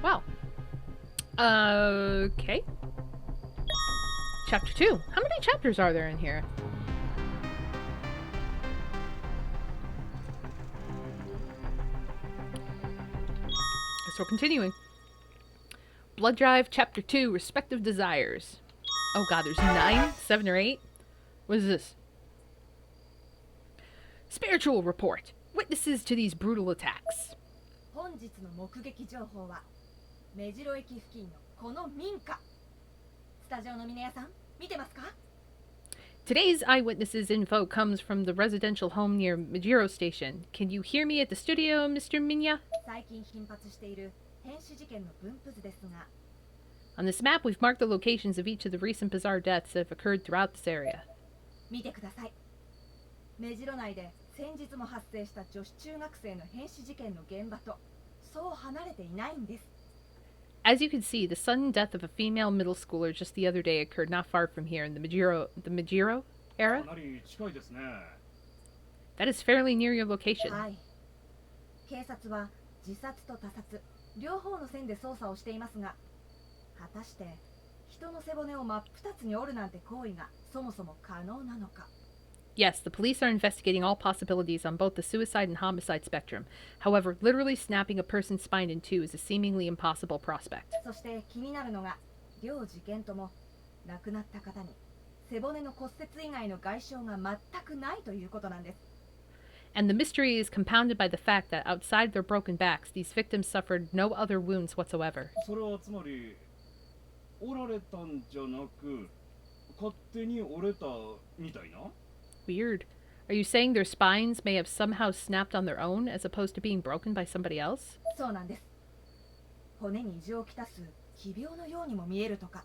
Wow. Okay. Chapter 2. How many chapters are there in here? So we're continuing. Blood Drive, Chapter 2, Respective Desires. Oh god, there's 9, 7, or 8? What is this? Spiritual Report. Witnesses to these brutal attacks. 本日の目撃情報は目白駅付近のこの民家。スタジオの皆さん、見てますか? Today's eyewitnesses info comes from the residential home near Majiro Station. Can you hear me at the studio, Mr. Minya? 最近頻発している変死事件の分布図ですが、 On this map, we've marked the locations of each of the recent bizarre deaths that have occurred throughout this area. 見てください。目白内で先日も発生した女子中学生の変死事件の現場とそう離れていないんです。 As you can see, the sudden death of a female middle schooler just the other day occurred not far from here in the Majiro era? かなり近いですね。 That is fairly near your location. はい。警察は自殺と他殺両方の線で捜査をしていますが、果たして人の背骨を真っ二つに折るなんて行為がそもそも可能なのか。 Yes, the police are investigating all possibilities on both the suicide and homicide spectrum. However, literally snapping a person's spine in two is a seemingly impossible prospect. そして気になるのが、両事件とも亡くなった方に背骨の骨折以外の外傷が全くないということなんです。 And the mystery is compounded by the fact that outside their broken backs, these victims suffered no other wounds whatsoever. それはつまり折られたんじゃなく勝手に折れたみたいな。 Weird. Are you saying their spines may have somehow snapped on their own as opposed to being broken by somebody else? そうなんです。骨に異常をきたす奇病のようにも見えるとか。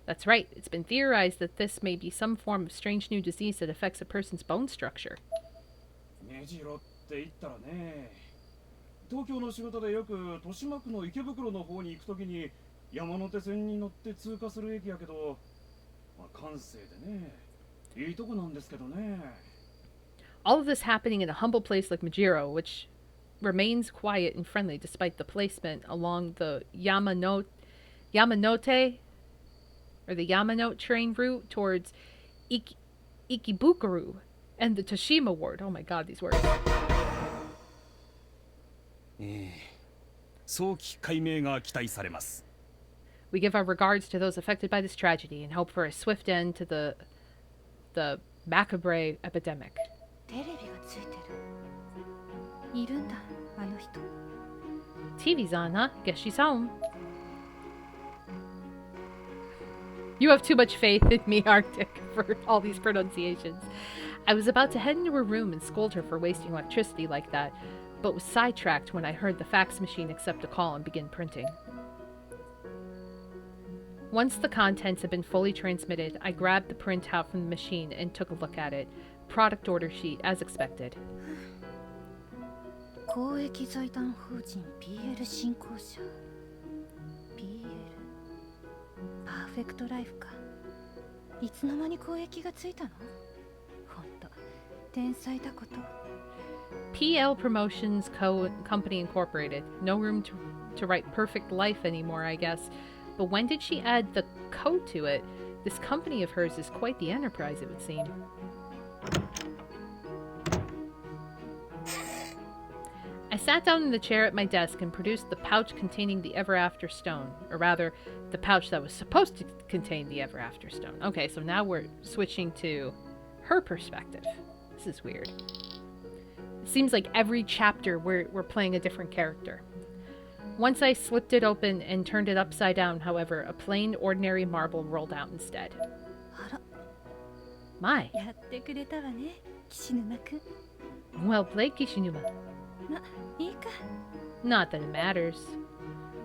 That's right. It's been theorized that this may be some form of strange new disease that affects a person's bone structure. 目白って言ったらね、東京の仕事でよく豊島区の池袋の方に行くときに山手線に乗って通過する駅やけど、まあ、閑静でね、いいとこなんですけどね。 All of this happening in a humble place like Majiro, which remains quiet and friendly despite the placement along the Yamanote or the Yamanote train route towards Ikebukuro and the Toshima ward. Oh my god, these words. 早期解明が期待されます。 We give our regards to those affected by this tragedy and hope for a swift end to the macabre epidemic. テレビがついてる。いるんだ、あの人。 TV's on, huh? Guess she's home. You have too much faith in me, Arctic, for all these pronunciations. I was about to head into her room and scold her for wasting electricity like that, but was sidetracked when I heard the fax machine accept a call and begin printing. Once the contents had been fully transmitted, I grabbed the printout from the machine and took a look at it. Product order sheet, as expected. 公益財団法人 PL 振興社 PL パーフェクトライフか。いつの間に公益がついたの？ほんと天才だこと。 PL Promotions Company Incorporated. No room to write perfect life anymore, I guess. But when did she add the co to it? This company of hers is quite the enterprise, it would seem. I sat down in the chair at my desk and produced the pouch containing the Ever After Stone. Or rather, the pouch that was supposed to contain the Ever After Stone. Okay, so now we're switching to her perspective. This is weird. It seems like every chapter we're playing a different character. Once I slipped it open and turned it upside down, however, a plain, ordinary marble rolled out instead. あら、 My. やってくれたわね、岸沼くん。 Well played, Kishinuma. ま、いいか。 Not that it matters.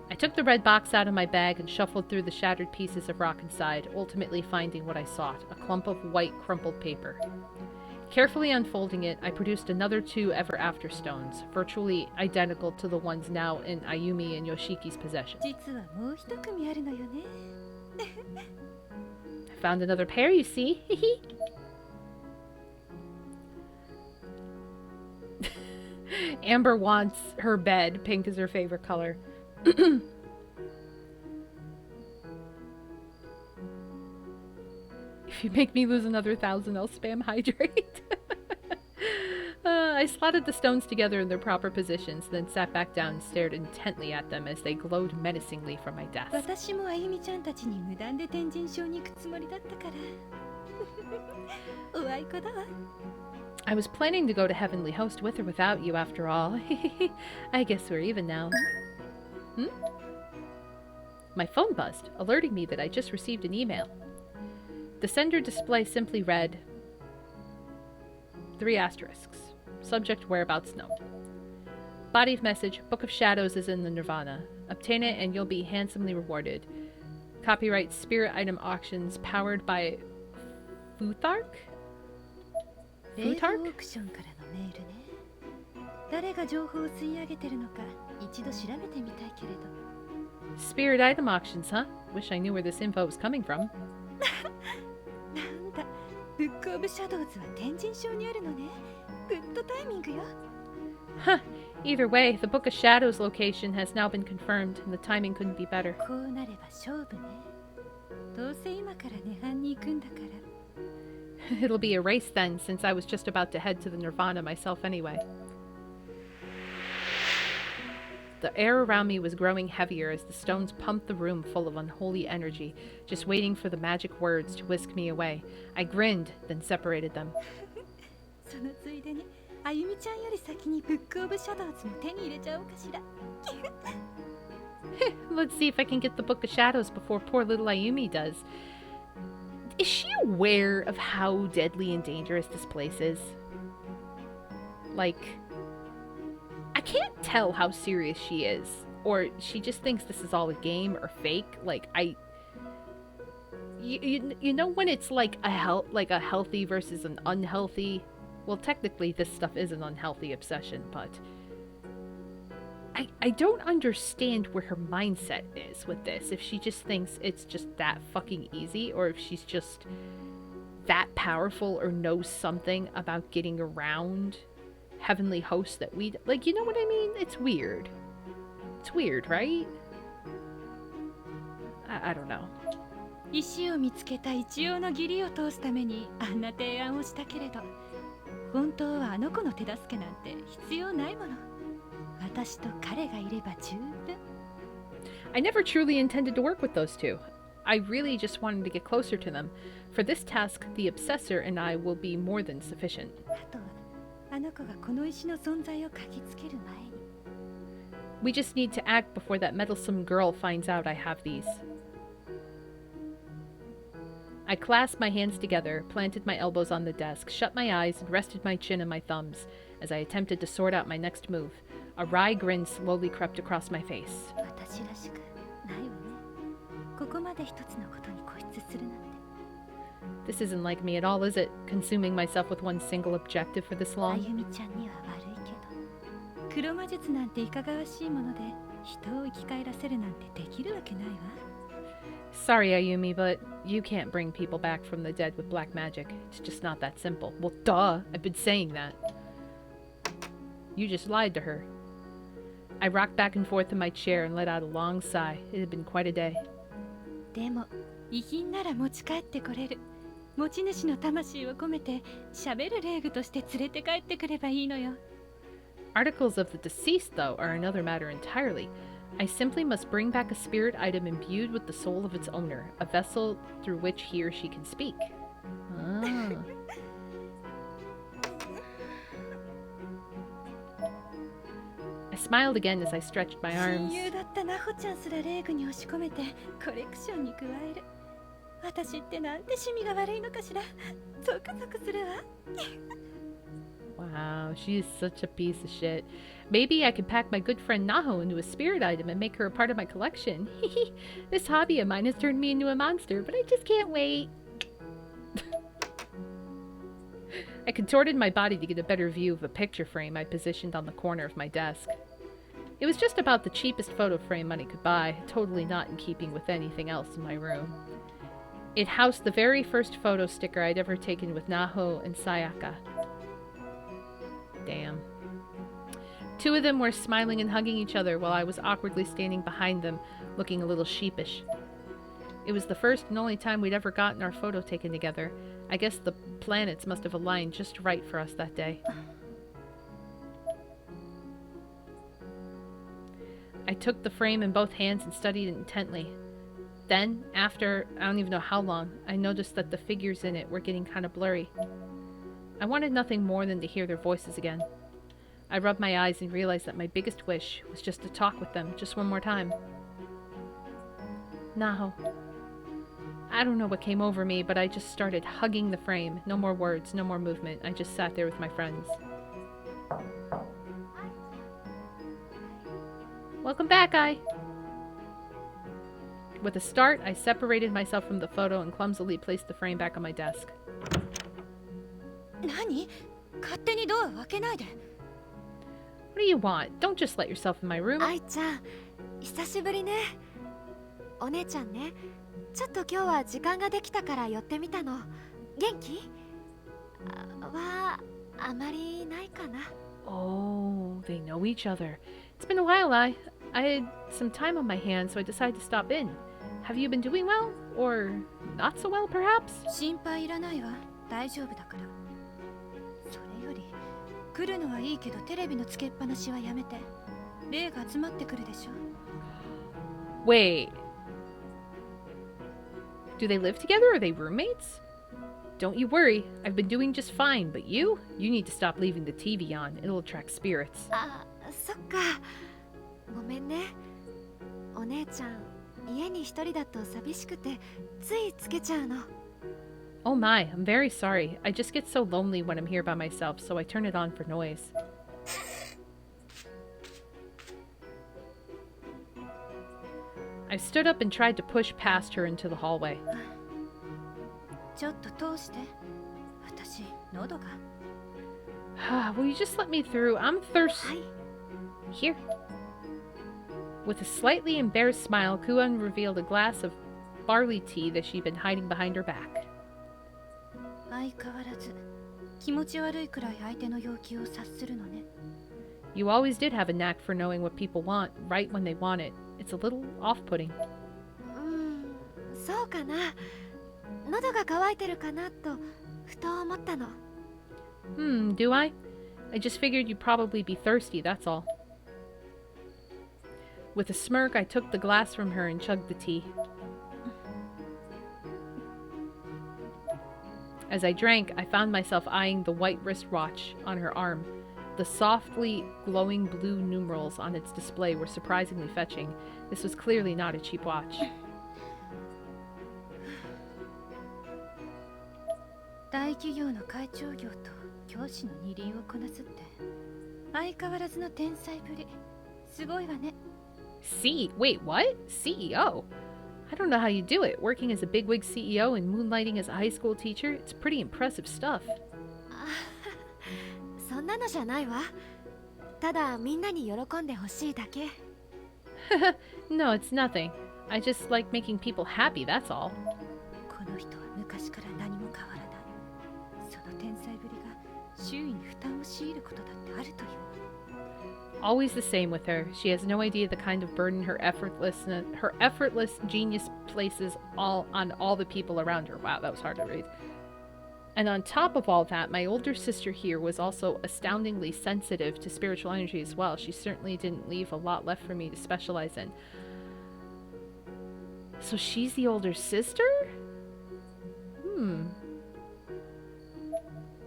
I took the red box out of my bag and shuffled through the shattered pieces of rock inside, ultimately finding what I sought, a clump of white, crumpled paper. Carefully unfolding it, I produced another 2 Ever After stones, virtually identical to the ones now in Ayumi and Yoshiki's possession. 実はもう一組あるのよね。 I found another pair, you see. Amber wants her bed. Pink is her favorite color. If you make me lose another 1,000, I'll spam hydrate. I slotted the stones together in their proper positions, then sat back down and stared intently at them as they glowed menacingly from my desk. 私もあゆみちゃんたちに無断で天神賞に行くつもりだったからおあいこだわ I was planning to go to Heavenly Host with or without you after all. I guess we're even now. My phone buzzed, alerting me that I just received an email. The sender display simply read 3 asterisks. Subject whereabouts known. Body of message, Book of Shadows is in the Nirvana. Obtain it and you'll be handsomely rewarded. Copyright Spirit Item Auctions powered by Futhark? レードオークションからのメールね誰が情報を吸い上げてるのか一度調べてみたいけれど Spirit Item Auctions, huh? Wish I knew where this info was coming from. なんだブックオブシャドウズは天神賞にあるのねグッドタイミングよ Huh. Either way, the Book of Shadows location has now been confirmed, and the timing couldn't be better. こうなれば勝負ねどうせ今から涅槃に行くんだから It'll be a race then, since I was just about to head to the Nirvana myself anyway. The air around me was growing heavier as the stones pumped the room full of unholy energy, just waiting for the magic words to whisk me away. I grinned, then separated them. そのついでにあゆみちゃんより先にブックオブシャドウズも手に入れちゃおうかしら Let's see if I can get the Book of Shadows before poor little Ayumi does. Is she aware of how deadly and dangerous this place is? Like, I can't tell how serious she is. Or she just thinks this is all a game or fake. Like, you know when it's like a healthy versus an unhealthy? Well, technically this stuff is an unhealthy obsession, but I don't understand where her mindset is with this. If she just thinks it's just that fucking easy, or if she's just that powerful or knows something about getting around heavenly hosts that we... Like, you know what I mean? It's weird. It's weird, right? I don't know. 石を見つけた一応の義理を通すためにあんな提案をしたけれど本当はあの子の手助けなんて必要ないもの 私と彼がいれば十分 I never truly intended to work with those two. I really just wanted to get closer to them. For this task, the Obsessor and I will be more than sufficient. あとはあの子がこの石の存在を嗅ぎつける前に We just need to act before that meddlesome girl finds out I have these. I clasped my hands together, planted my elbows on the desk, shut my eyes, and rested my chin on my thumbs as I attempted to sort out my next move. A wry grin slowly crept across my face. 私らしくないわねここまで一つのことに固執するなんて This isn't like me at all, is it? Consuming myself with one single objective for this あ long? ゆみちゃんには悪いけど黒魔術なんていかがわしいもので人を生き返らせるなんてできるわけないわ Sorry, Ayumi, but you can't bring people back from the dead with black magic. It's just not that simple. Well, duh! I've been saying that. You just lied to her. I rocked back and forth in my chair and let out a long sigh. It had been quite a day. でも遺品なら持ち帰ってこれる持ち主の魂を込めて喋る霊具として連れて帰ってくればいいのよ Articles of the deceased, though, are another matter entirely. I simply must bring back a spirit item imbued with the soul of its owner, a vessel through which he or she can speak. Ah. I smiled again as I stretched my 親 arms. 友だったなほちゃんすら霊具に押し込めてコレクションに加える私ってなんて趣味が悪いのかしらゾクゾクするわ Wow, she is such a piece of shit. Maybe I could pack my good friend Naho into a spirit item and make her a part of my collection. This hobby of mine has turned me into a monster, but I just can't wait. I contorted my body to get a better view of a picture frame I positioned on the corner of my desk. It was just about the cheapest photo frame money could buy, totally not in keeping with anything else in my room. It housed the very first photo sticker I'd ever taken with Naho and Sayaka. Damn. Two of them were smiling and hugging each other while I was awkwardly standing behind them, looking a little sheepish. It was the first and only time we'd ever gotten our photo taken together. I guess the planets must have aligned just right for us that day. I took the frame in both hands and studied it intently. Then, after I don't even know how long, I noticed that the figures in it were getting kind of blurry. I wanted nothing more than to hear their voices again. I rubbed my eyes and realized that my biggest wish was just to talk with them just one more time. Naho. I don't know what came over me, but I just started hugging the frame. No more words, no more movement. I just sat there with my friends. Welcome back, Ai. With a start, I separated myself from the photo and clumsily placed the frame back on my desk. 何？勝手にドア開けないで。 What do you want? Don't just let yourself in my room. 愛ちゃん、久しぶりね。お姉ちゃんね、ちょっと今日は時間ができたから寄ってみたの。元気？あまりないかな。 Oh, they know each other. It's been a while, I had some time on my hands, so I decided to stop in. Have you been doing well? Or not so well, perhaps? 心配いらないわ。大丈夫だから。それより来るのはいいけどテレビのつけっぱなしはやめて。霊が集まってくるでしょ。 Wait. Do they live together? Are they roommates? Don't you worry. I've been doing just fine, but you need to stop leaving the TV on. It'll attract spirits. あ、そっか。ごめんね。お姉ちゃん、家に一人だと寂しくてついつけちゃうの。 Oh my, I'm very sorry. I just get so lonely when I'm here by myself, so I turn it on for noise. I stood up and tried to push past her into the hallway. ちょっと通して。私、喉が。 Will you just let me through? I'm thirsty. はい。 Here. With a slightly embarrassed smile, Kuan revealed a glass of barley tea that she'd been hiding behind her back. 相変わらず気持ち悪いくらい相手の要求を察するのね。 You always did have a knack for knowing what people want right when they want it. It's a little off-putting. そうかな。喉が渇いてるかなとふと思ったの。 Do I? I just figured you'd probably be thirsty, that's all. With a smirk, I took the glass from her and chugged the tea. As I drank, I found myself eyeing the white wristwatch on her arm. The softly glowing blue numerals on its display were surprisingly fetching. This was clearly not a cheap watch. 大企業の会長業と教師の二輪をこなすって相変わらずの天才ぶり。すごいわね。 Wait, what? CEO? I don't know how you do it. Working as a bigwig CEO and moonlighting as a high school teacher, it's pretty impressive stuff. そんなのじゃないわ。ただみんなに喜んでほしいだけ。 No, it's nothing. I just like making people happy, that's all. この人は昔から何も変わらない。その天才ぶりが周囲に負担を強いることだってあるという。 Always the same with her. She has no idea the kind of burden her effortless genius places on all the people around her. Wow, that was hard to read. And on top of all that, my older sister here was also astoundingly sensitive to spiritual energy as well. She certainly didn't leave a lot left for me to specialize in. So she's the older sister?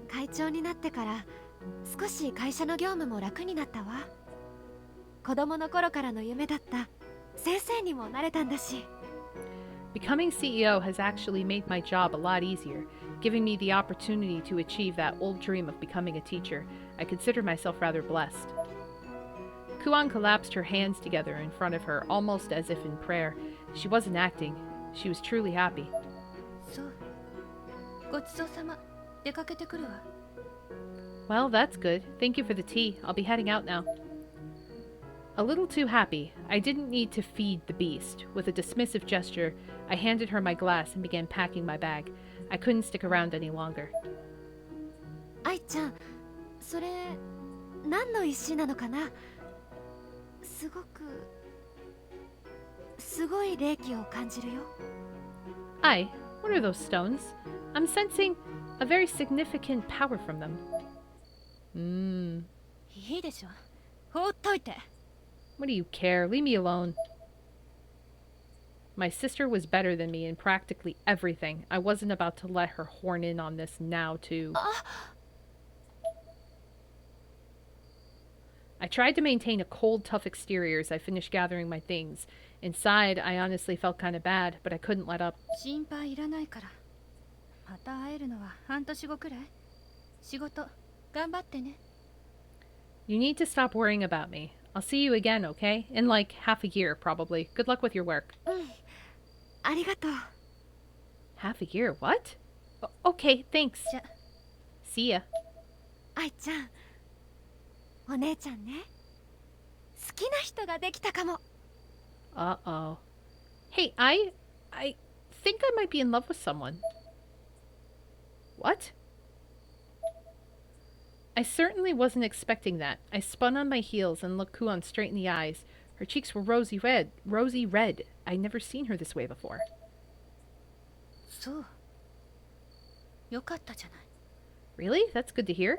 会長になってから少し会社の業務も楽になったわ。子供の頃からの夢だった先生にもなれたんだし。 Becoming CEO has actually made my job a lot easier, giving me the opportunity to achieve that old dream of becoming a teacher. I consider myself rather blessed. Kuan collapsed her hands together in front of her, almost as if in prayer. She wasn't acting. She was truly happy. そう。ごちそうさま。出かけてくるわ。 Well, that's good. Thank you for the tea. I'll be heading out now. A little too happy, I didn't need to feed the beast. With a dismissive gesture, I handed her my glass and began packing my bag. I couldn't stick around any longer. 愛ちゃん、それ何の石なのかな。すごい霊気を感じるよ。Ai, what are those stones? I'm sensing a very significant power from them. いいでしょ。放っといて。 What do you care? Leave me alone. My sister was better than me in practically everything. I wasn't about to let her horn in on this now, too. I tried to maintain a cold, tough exterior as I finished gathering my things. Inside, I honestly felt kind of bad, but I couldn't let up. 心配いらないから。また会えるのは半年後くらい。仕事頑張ってね。 You need to stop worrying about me. I'll see you again, okay? In like half a year, probably. Good luck with your work. ありがとう。 Half a year? What? Okay, thanks. じゃ See ya. 愛ちゃん、お姉ちゃんね、好きな人ができたかも。 Uh-oh. Hey, I think I might be in love with someone. What? I certainly wasn't expecting that. I spun on my heels and looked Kuon straight in the eyes. Her cheeks were rosy red. Rosy red. I'd never seen her this way before. そう。よかったじゃない。 Really? That's good to hear.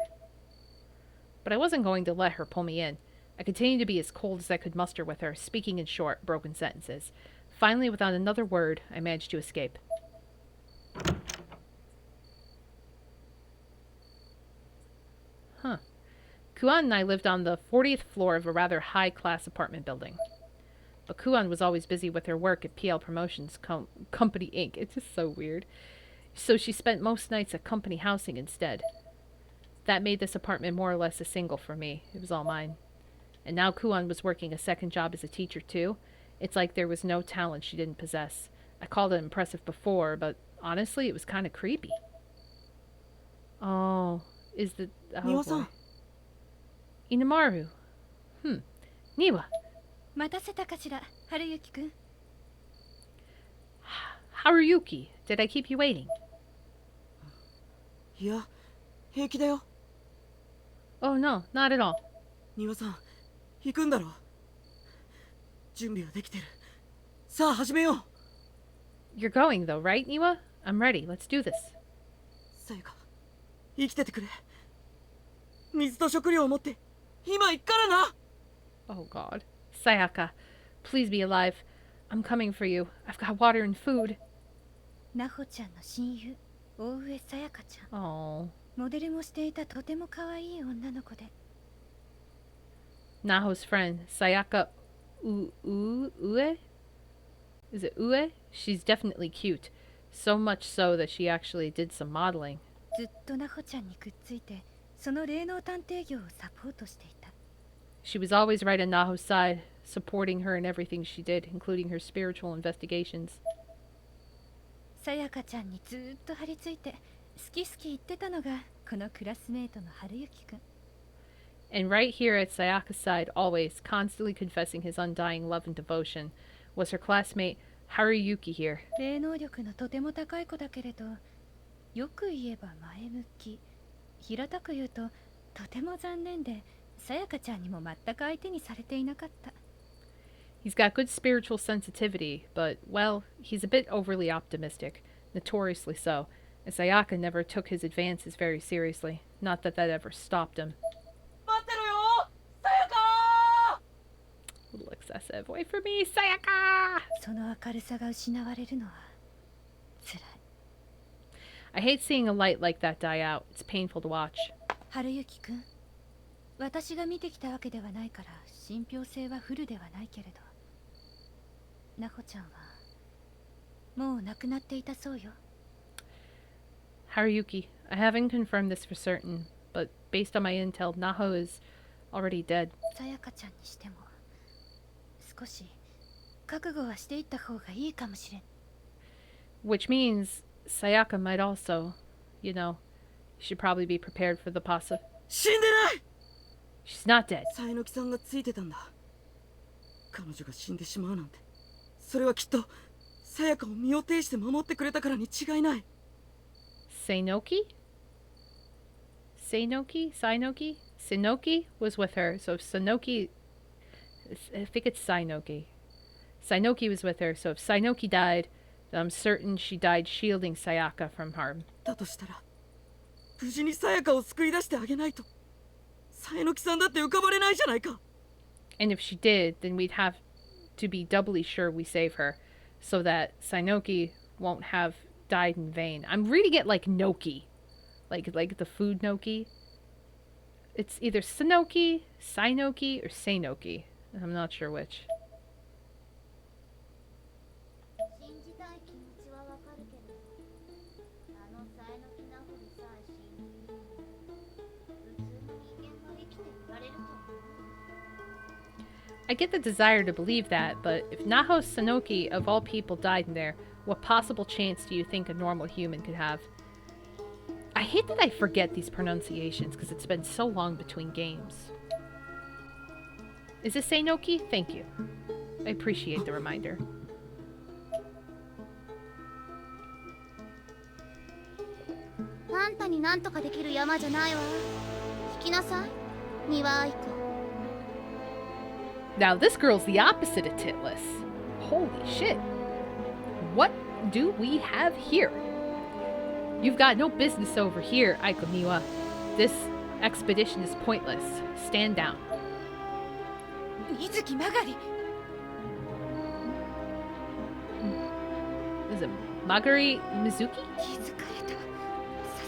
But I wasn't going to let her pull me in. I continued to be as cold as I could muster with her, speaking in short, broken sentences. Finally, without another word, I managed to escape. Huh. Kuan and I lived on the 40th floor of a rather high-class apartment building. But Kuan was always busy with her work at PL Promotions Company Inc. It's just so weird. So she spent most nights at company housing instead. That made this apartment more or less a single for me. It was all mine. And now Kuan was working a second job as a teacher too. It's like there was no talent she didn't possess. I called it impressive before, but honestly, it was kind of creepy. Oh, is the... Oh, Niwa-san. boy. Inamaru. Niwa. 待たせたかしら、春雪くん。 Haruyuki. Did I keep you waiting? いや、平気だよ。 Oh, no, not at all. 庭さん、行くんだろ。準備はできてる。さあ始めよう。 You're going, though, right, Niwa? I'm ready. Let's do this. さやか、生きててくれ。水と食料を持って今行くからな。 Oh, God. Sayaka, please be alive. I'm coming for you. I've got water and food. なほちゃんの親友、大上さやかちゃん。 Oh. モデルもしていたとても可愛い女の子で。 Naho's friend, Sayaka Ue? Is it Ue? She's definitely cute. So much so that she actually did some modeling. ずっとなほちゃんにくっついて、その霊能探偵業をサポートしていた。 She was always right on Naho's side, supporting her in everything she did, including her spiritual investigations. さやかちゃんにずっと張り付いて、好き好き言ってたのがこのクラスメートの春雪くん。 And right here at Sayaka's side, always, constantly confessing his undying love and devotion, was her classmate Haruyuki here. 霊能力のとても高い子だけれど、よく言えば前向き。平たく言うと、とても残念で、さやかちゃんにも全く相手にされていなかった。 He's got good spiritual sensitivity, but, well, he's a bit overly optimistic, notoriously so, and Sayaka never took his advances very seriously. Not that that ever stopped him. 待ってろよ、さやか。 A little excessive. Wait for me, Sayaka! その明るさが失われるのは辛い。 I hate seeing a light like that die out. It's painful to watch. 春雪くん、私が見てきたわけではないから信憑性はフルではないけれど、なほちゃんはもう亡くなっていたそうよ。 Haruyuki, I haven't confirmed this for certain, but based on my intel, Naho is already dead. さやかちゃんにしても少し覚悟はしていった方がいいかもしれん。 Which means Sayaka might also, you know, you should probably be prepared for the possible. 死んでない。 She's not dead. さえのきさんがついてたんだ。彼女が死んでしまうなんて、それはきっとさやかを身を挺して守ってくれたからに違いない。 Seinoki? Seinoki? Sainoki? Sinoki was with her, so if Sanoki... I think it's Sainoki. Sainoki was with her, so if Sainoki died, I'm certain she died shielding Sayaka from harm. だとしたら無事にさやかを救い出してあげないとさえのきさんだって浮かばれないじゃないか。 And if she did, then we'd have to be doubly sure we save her, so that Sainoki won't have died in vain. I'm reading it like Noki, like the food Noki. It's either Sanoki, Sainoki, or Seinoki. I'm not sure which. 信じたい気持ちはわかるけど、あのさえのきなほりさえ信じるのに、普通の人間が生きていられると思う。 I get the desire to believe that, but if Naho Sanoki of all people died in there, what possible chance do you think a normal human could have? I hate that I forget these pronunciations because it's been so long between games. Is this Seinoki? Thank you. I appreciate the reminder. あんたになんとかできる山じゃないわ。引きなさい、三輪愛子。 Now this girl's the opposite of titless. Holy shit. What do we have here? You've got no business over here, Aiko Miwa. This expedition is pointless. Stand down. 水木まがり。 Is it Magari Mizuki? 気づかれた。さ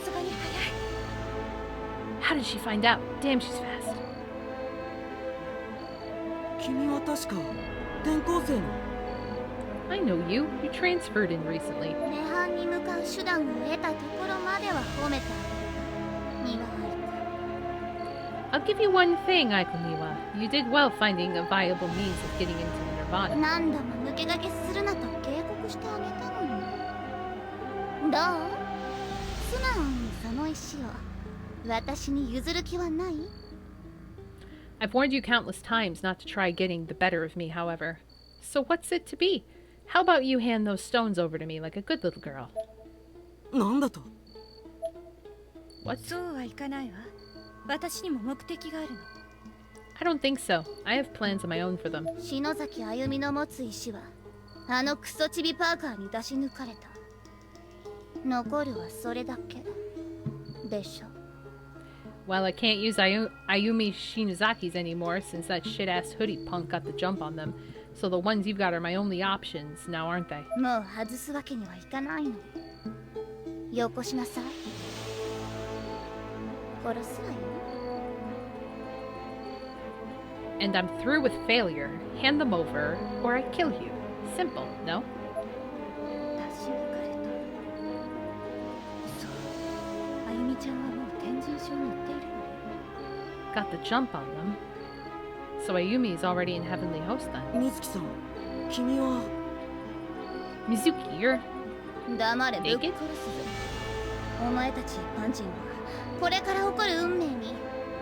すがに早い。 How did she find out? Damn, she's fast. 君は確か転校生の。 I know you. You transferred in recently. 涅槃に向かう手段を得たところまでは褒めてあげる。三輪愛子。 I'll give you one thing, Aiko Miwa. You did well finding a viable means of getting into the Nirvana. 何度も抜け駆けするなと警告してあげたのに。どう？素直にその石を私に譲る気はない？ I've warned you countless times not to try getting the better of me, however. So what's it to be? How about you hand those stones over to me like a good little girl? なんだと？ What? そうはいかないわ。私にも目的があるの。 I don't think so. I have plans of my own for them. 篠崎あゆみの持つ石はあのクソチビパーカーに出し抜かれた。残るはそれだけでしょ。 Well, I can't use Ayumi Shinazaki's anymore since that shit-ass hoodie punk got the jump on them. So the ones you've got are my only options now, aren't they? もう外すわけにはいかないの。よこしなさい。殺すわよ。 And I'm through with failure. Hand them over, or I kill you. Simple, no? 出し抜かれた。そう。あゆみちゃんはもう天神症に行っているの。 Got the jump on them. So Ayumi is already in Heavenly Host then. 水木さん、君は Mizuki, you're... 黙れぶっ殺すぞ。 Naked? お前たち一般人はこれから起こる運命に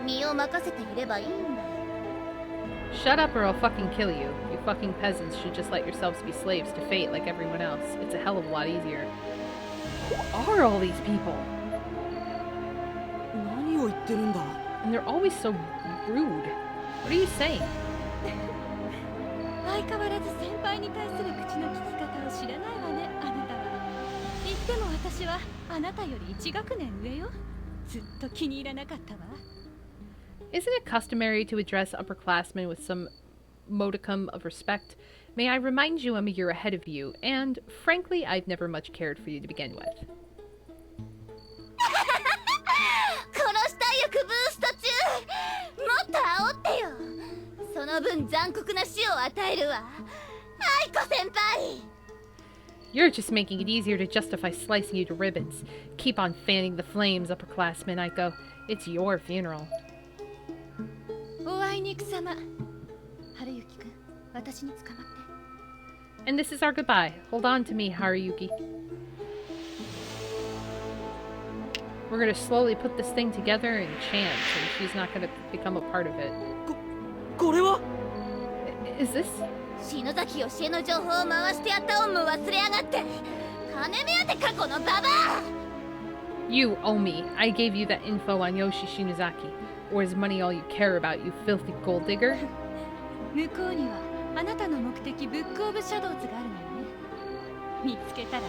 身を任せていればいいんだよ。 Shut up or I'll fucking kill you. You fucking peasants should just let yourselves be slaves to fate like everyone else. It's a hell of a lot easier. Who are all these people? 何を言ってるんだ？ And they're always so rude. What are you saying? 相変わらず先輩に対する口の利き方を知らないわね、あなたは。言っても私はあなたより1学年上よ。ずっと気に入らなかったわ。 Isn't it customary to address upperclassmen with some modicum of respect? May I remind you I'm a year ahead of you, and frankly, I've never much cared for you to begin with. 殺したい欲ブースト中、もっと煽ってよ。その分残酷な死を与えるわ、愛子先輩。 You're just making it easier to justify slicing you to ribbons. Keep on fanning the flames, upperclassmen, Aiko. It's your funeral. おあいにくさま。春雪くん、私に捕まって。 And this is our goodbye. Hold on to me, Haruyuki. We're gonna slowly put this thing together and chant, and she's not gonna become a part of it. これは？ Is this? 篠崎よしえの情報を回してやった恩も忘れやがって。金目当て過去のババア。 You owe me. I gave you that info on Yoshi Shinozaki. Or is money all you care about, you filthy gold digger? 向こうにはあなたの目的ブックオブシャドウズがあるのよね。見つけたらあな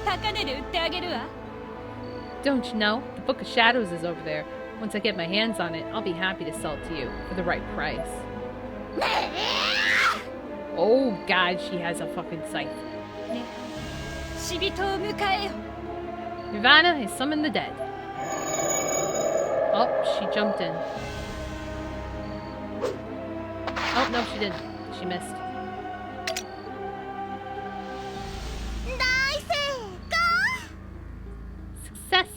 たに高値で売ってあげるわ。 Don't you know? The Book of Shadows is over there. Once I get my hands on it, I'll be happy to sell it to you for the right price. Oh god, she has a fucking scythe. ね、死人を迎えよ。 Nirvana has summoned the dead. Oh, she jumped in. Oh, no, she didn't. She missed. Success!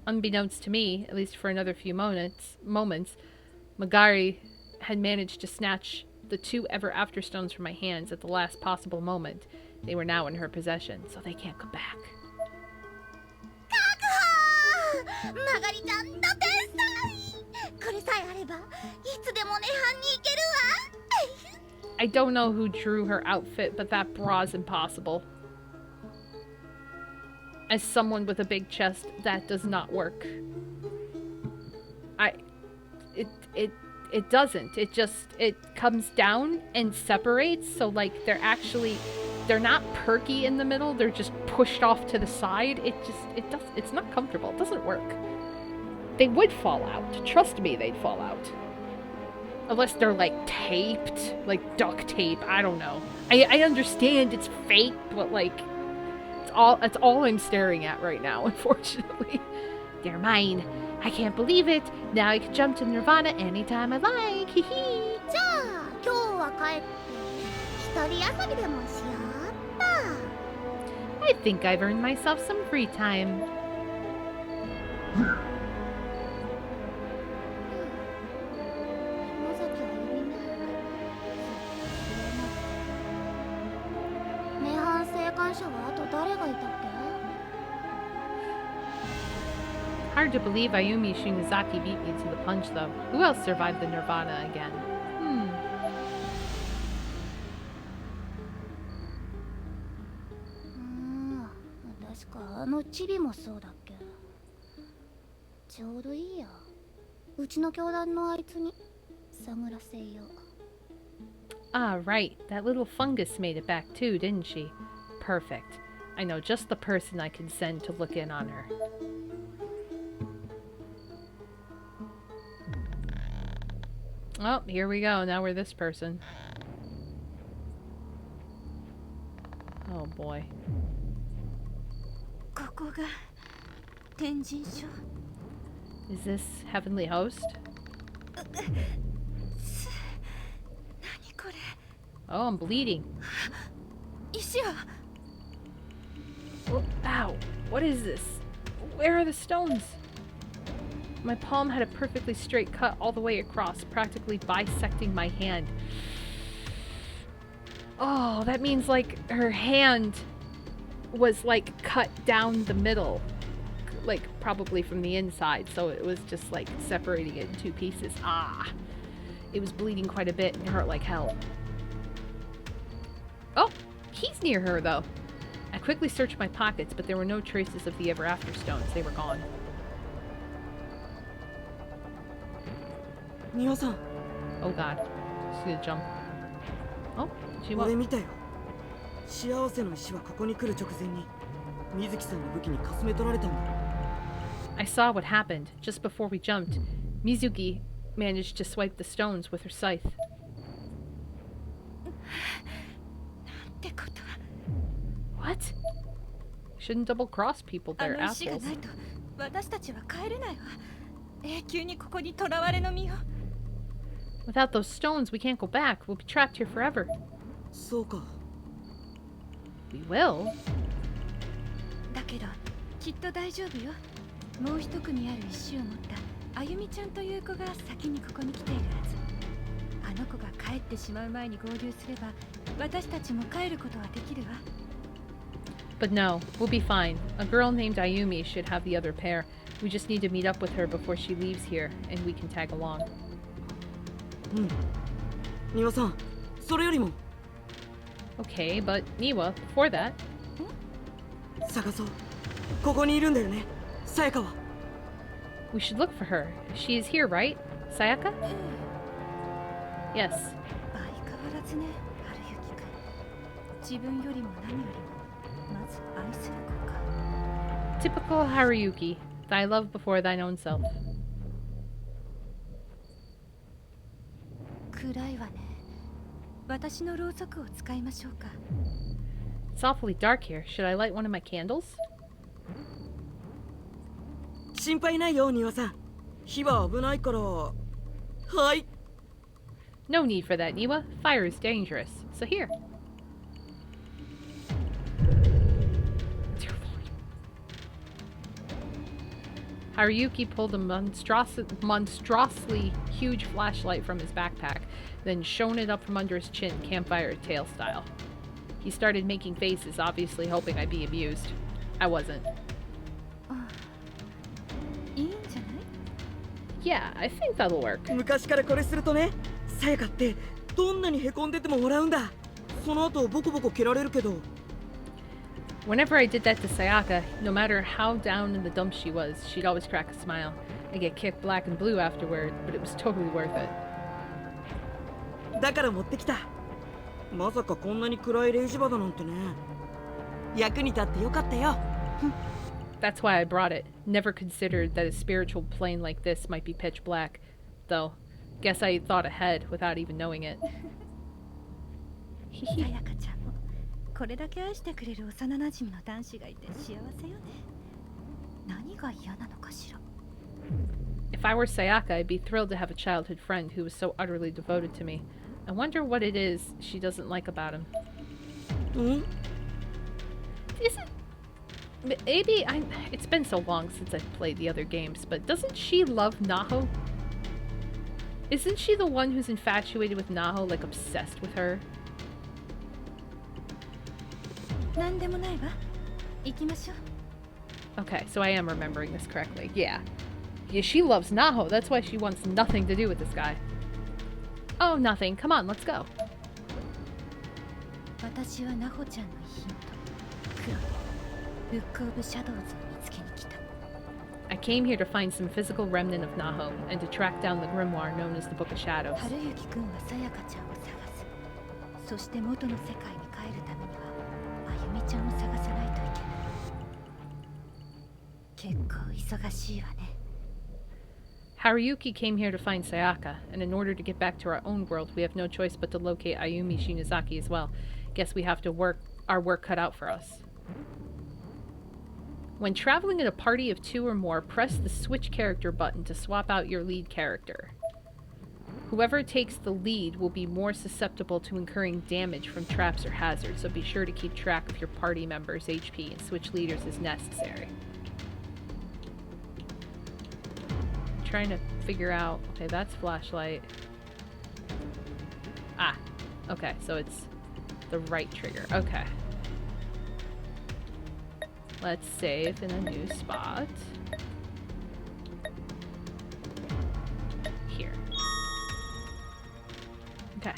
Unbeknownst to me, at least for another few moments, Magari had managed to snatch the 2 Ever After Stones from my hands at the last possible moment. They were now in her possession, so they can't come back. マガリちゃんの天才。これさえあればいつでも涅槃に行けるわ。 I don't know who drew her outfit, but that bra's impossible. As someone with a big chest, that does not work. It doesn't. It comes down and separates, so like they're not perky in the middle, they're just pushed off to the side. It's not comfortable. It doesn't work. They would fall out. Trust me, they'd fall out. Unless they're like taped, like duct tape, I don't know. I understand it's fake, but like that's all I'm staring at right now, unfortunately. They're mine. I can't believe it. Now I can jump to Nirvana anytime I like. Hee hee. じゃあ今日は帰って一人遊びでもしようっと。 I think I've earned myself some free time. 山崎あゆみね。涅槃生還者はあと誰がいたっけ？ Hard to believe Ayumi Shinozaki beat me to the punch, though. Who else survived the Nirvana again? 確かあのチビもそうだっけ。ちょうどいいや。うちの教団のあいつに探らせよう。 Ah, right. That little fungus made it back too, didn't she? Perfect. I know just the person I can send to look in on her. Oh, here we go. Now we're this person. Oh boy. ここが天神所。 Is this Heavenly Host? 何これ。 Oh, I'm bleeding. 石は。 Oh, ow. What is this? Where are the stones? My palm had a perfectly straight cut all the way across, practically bisecting my hand. Oh, that means like her hand was like cut down the middle, like probably from the inside, so it was just like separating it in 2 pieces. Ah, it was bleeding quite a bit and it hurt like hell. Oh, he's near her though. I quickly searched my pockets, but there were no traces of the Ever After stones. They were gone. ミオさん、 Oh god. She's gonna jump. Oh, she 俺 won't. 見たよ。幸せの石はここに来る直前に水木さんの武器にかすめ取られたんだ。 I saw what happened. Just before we jumped, Mizuki managed to swipe the stones with her scythe. ってこと。 What? Shouldn't double cross people, あ they're の石が assholes. ないと私たちは帰れないわ。永久にここに囚われの身を。 Without those stones, we can't go back. We'll be trapped here forever. そうか。 We will? だけどきっと大丈夫よ。もう一組ある石を持ったあゆみちゃんという子が先にここに来ているはず。あの子が帰ってしまう前に合流すれば私たちも帰ることはできるわ。 But no, we'll be fine. A girl named Ayumi should have the other pair. We just need to meet up with her before she leaves here, and we can tag along. ミオさん、それよりも Okay, but Niwa, before that, 探そう。ここにいるんだよね、さやかは。 we should look for her. She is here, right? Sayaka? Yes. 相変わらずね、春雪くん。自分よりも何よりもまず愛する子か。 Typical Haruyuki. Thy love before thine own self. 暗いわね。私のろうそくを使いましょうか。 It's awfully dark here. Should I light one of my candles? 心配ないよ庭さん。火は危ないから。はい。 No need for that, Niwa. Fire is dangerous. So here. Dear Lord. Haruyuki pulled a monstrously huge flashlight from his backpack, then shone it up from under his chin, campfire tale style. He started making faces, obviously hoping I'd be amused. I wasn't. いいんじゃない？ Yeah, I think that'll work. 昔からこれするとね、さやかってどんなにへこんでても笑うんだ。その後ボコボコ蹴られるけど。Whenever I did that to Sayaka, no matter how down in the dumps she was, she'd always crack a smile. I get kicked black and blue afterward, but it was totally worth it. だから持ってきた。まさかこんなに暗いレイジ場だなんてね。役に立ってよかったよ。That's why I brought it. Never considered that a spiritual plane like this might be pitch black. Though, guess I thought ahead without even knowing it. さやかちゃんもこれだけ愛してくれる幼馴染の男子がいて幸せよね。何が嫌なのかしら。 If I were Sayaka, I'd be thrilled to have a childhood friend who was so utterly devoted to me. I wonder what it is she doesn't like about him. Is it... Maybe it's been so long since I've played the other games, but doesn't she love Naho? Isn't she the one who's infatuated with Naho, like obsessed with her? なんでもないわ。行きましょう。 Okay, so I am remembering this correctly. Yeah. Yeah, she loves Naho. That's why she wants nothing to do with this guy. Oh, nothing. Come on, let's go. 私はナホちゃんのヒント。クロイ、ブックオブシャドウズを見つけに来た。 I came here to find some physical remnant of Naho and to track down the grimoire known as the Book of Shadows. 春雪くんはさやかちゃんを探す。そして元の世界に帰るためには、あゆみちゃんを探さないといけない。結構忙しいわね。 Haruyuki came here to find Sayaka, and in order to get back to our own world, we have no choice but to locate Ayumi Shinozaki as well. Guess we have to our work cut out for us. When traveling in a party of 2 or more, press the switch character button to swap out your lead character. Whoever takes the lead will be more susceptible to incurring damage from traps or hazards, so be sure to keep track of your party members' HP and switch leaders as necessary. Trying to figure out... Okay, that's flashlight. Ah, okay, so it's the right trigger. Okay. Let's save in a new spot. Here. Okay.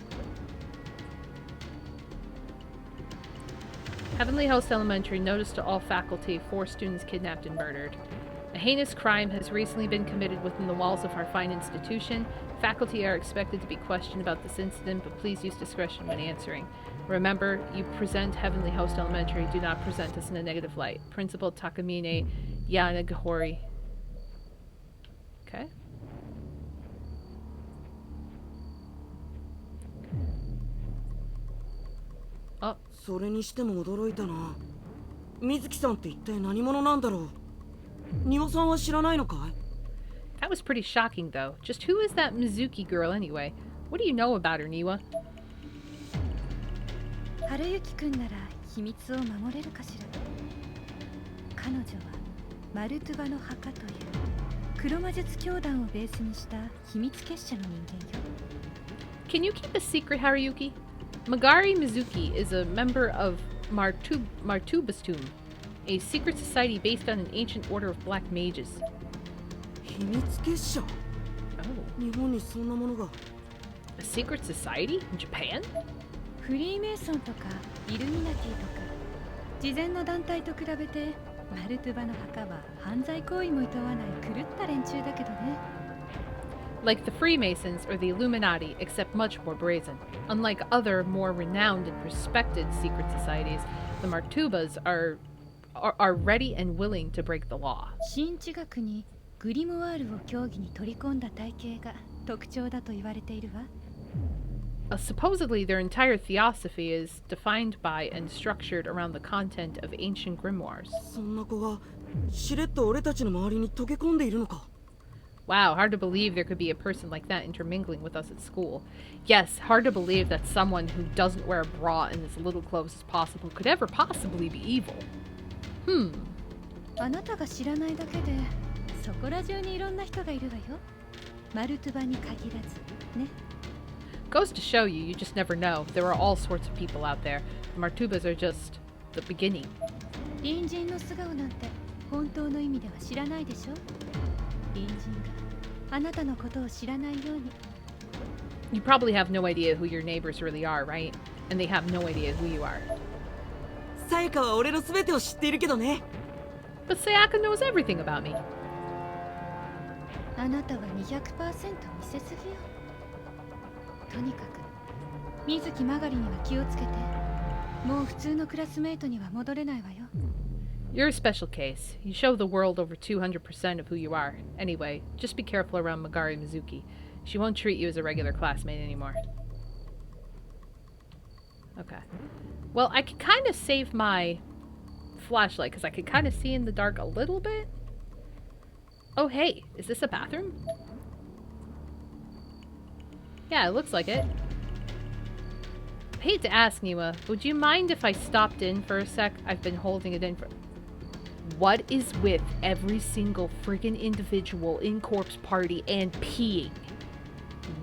Heavenly Host Elementary, notice to all faculty, 4 students kidnapped and murdered. A heinous crime has recently been committed within the walls of our fine institution. Faculty are expected to be questioned about this incident, but please use discretion when answering. Remember, you present Heavenly Host Elementary, do not present us in a negative light. Principal Takamine Yanagihori. Okay. Oh. それにしても驚いたな。水木さんって一体何者なんだろう。庭さんは知らないのかい？ That was pretty shocking, though. Just who is that Mizuki girl anyway? What do you know about her, Niwa? 春雪くんなら秘密を守れるかしら。彼女はマルトゥバの墓という黒魔術教団をベースにした秘密結社の人間よ。 Can you keep a secret, Haruyuki? Magari Mizuki is a member of Martubastum, a secret society based on an ancient order of black mages. 秘密結社？ Oh. 日本にそんなものが。 A secret society? In Japan? フリーメイソンとかイルミナティとか事前の団体と比べてマルトゥバの墓は犯罪行為も厭わない狂った連中だけどね。Like the Freemasons or the Illuminati, except much more brazen. Unlike other, more renowned and respected secret societies, the Martubas are ready and willing to break the law. 新知学にグリムワールを競技に取り込んだ体系が特徴だと言われているわ。Supposedly, their entire theosophy is defined by and structured around the content of ancient grimoires. そんな子がしれっと俺たちの周りに溶け込んでいるのか。 Wow, hard to believe there could be a person like that intermingling with us at school. Yes, hard to believe that someone who doesn't wear a bra and as little clothes as possible could ever possibly be evil. あなたが知らないだけでそこら中にいろんな人がいるわよ。マルトゥバに限らずね。 Goes to show you, you just never know. There are all sorts of people out there. The Martubas are just the beginning. 隣人の素顔なんて本当の意味では知らないでしょ。隣人があなたのことを知らないように。 You probably have no idea who your neighbors really are, right? And they have no idea who you are. さやかは俺の全てを知っているけどね。 But Sayaka knows everything about me. あなたは 200% 見せすぎよ。とにかく水木まがりには気をつけて。もう普通のクラスメイトには戻れないわよ。 You're a special case. You show the world over 200% of who you are. Anyway, just be careful around Megari Mizuki. She won't treat you as a regular classmate anymore. Okay. Well, I could kind of save my flashlight because I could kind of see in the dark a little bit. Oh, hey. Is this a bathroom? Yeah, it looks like it. I hate to ask, Niwa, would you mind if I stopped in for a sec? I've been holding it in for... What is with every single friggin' individual in Corpse Party and peeing?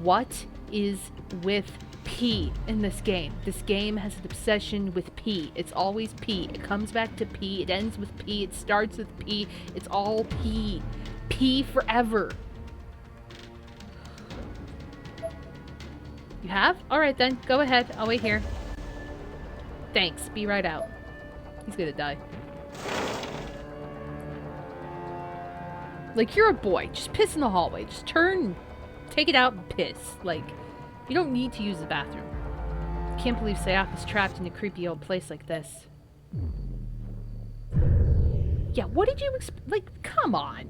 What is with pee in this game? This game has an obsession with pee. It's always pee. It comes back to pee. It ends with pee. It starts with pee. It's all pee. Pee forever. You have? Alright then, go ahead. I'll wait here. Thanks. Be right out. He's gonna die. Like, you're a boy. Just piss in the hallway. Just turn, take it out and piss. Like, you don't need to use the bathroom. I can't believe Sayaka's trapped in a creepy old place like this. Yeah, what did you like, come on.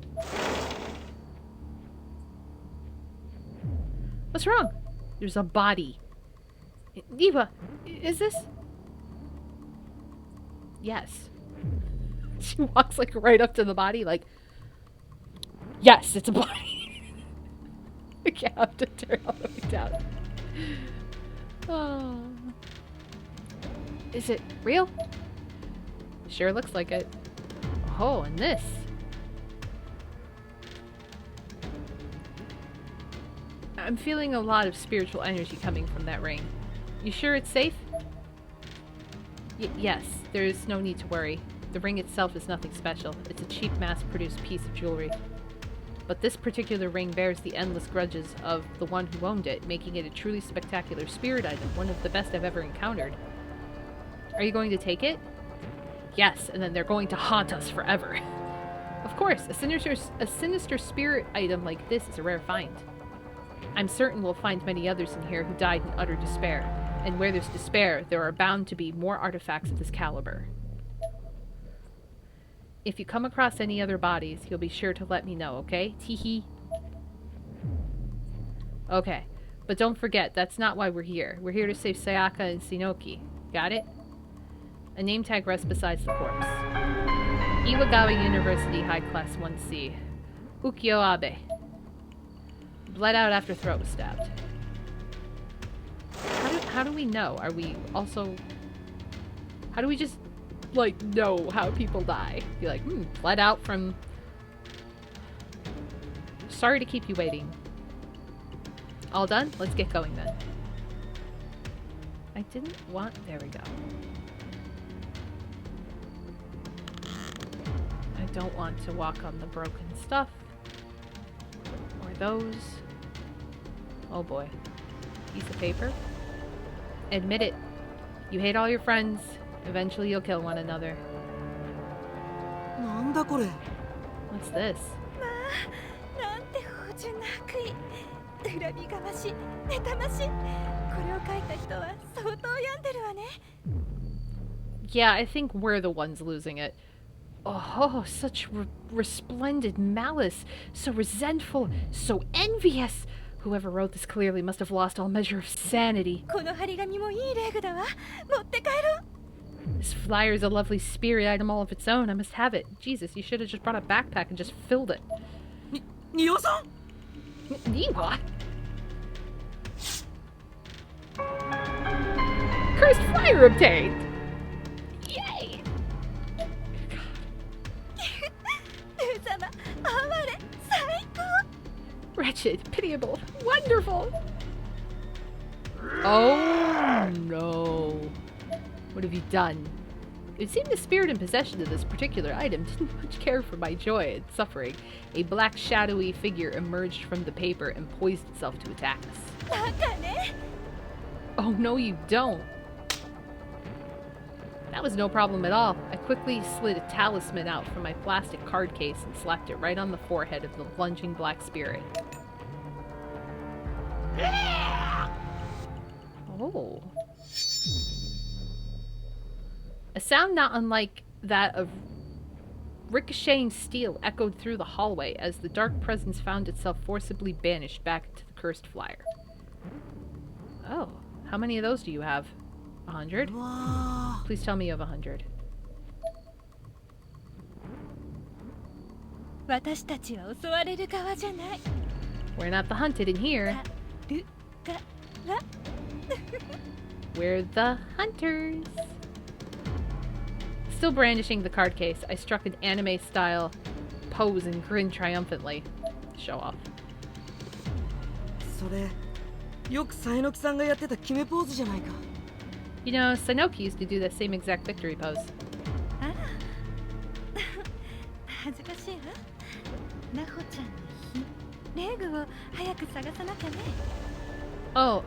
What's wrong? There's a body. Eva, is this? Yes. She walks like right up to the body like, yes, it's a body. I can't have to turn all the way down. Oh. Is it real? Sure looks like it. Oh, and this. I'm feeling a lot of spiritual energy coming from that ring. You sure it's safe? Yes, there is no need to worry. The ring itself is nothing special. It's a cheap mass-produced piece of jewelry. But this particular ring bears the endless grudges of the one who owned it, making it a truly spectacular spirit item, one of the best I've ever encountered. Are you going to take it? Yes, and then they're going to haunt us forever. Of course, a sinister spirit item like this is a rare find. I'm certain we'll find many others in here who died in utter despair. And where there's despair, there are bound to be more artifacts of this caliber. If you come across any other bodies, you'll be sure to let me know, okay? Teehee. Okay, but don't forget, that's not why we're here. We're here to save Sayaka and Shinoki. Got it? A name tag rests beside the corpse. Iwagawa University High Class 1C. Ukyo Abe. Bled out after throat was stabbed. How do we know? Are we also... How do we just, like, know how people die? Be like, bled out from... Sorry to keep you waiting. All done? Let's get going then. I didn't want... There we go. I don't want to walk on the broken stuff. Or those. Oh boy. Piece of paper. Admit it. You hate all your friends. Eventually you'll kill one another. なんだこれ。 What's this? なんて芳醇な悪意。恨みがまし妬ましい。これを書いた人は相当病んでるわね。 Yeah, I think we're the ones losing it. Oh, such resplendent malice, so resentful, so envious. Whoever wrote this clearly must have lost all measure of sanity. この張り紙もいいレグだわ。持って帰ろう。 This flyer is a lovely spirit item all of its own. I must have it. Jesus, you should have just brought a backpack and just filled it. 仁王さん What? Cursed flyer obtained! Yay! ルー様、哀れ、最高。 Wretched, pitiable, wonderful! Oh no. What have you done? It seemed the spirit in possession of this particular item didn't much care for my joy and suffering. A black shadowy figure emerged from the paper and poised itself to attack us. バカね。 Oh no you don't! That was no problem at all. I quickly slid a talisman out from my plastic card case and slapped it right on the forehead of the lunging black spirit. Oh. A sound not unlike that of ricocheting steel echoed through the hallway as the dark presence found itself forcibly banished back into the cursed flyer. Oh, how many of those do you have? 100? わあ Please tell me you have 100. 私たちは襲われる側じゃない。 We're not the hunted in here. るから。 We're the hunters. Still brandishing the card case, I struck an anime-style pose and grinned triumphantly. Show off. それよくサエノキさんがやってた決めポーズじゃないか You know, Sanoki used to do that same exact victory pose. あら。恥ずかしいわ。ナホちゃんの日。レグを早く探さなきゃね。 Oh,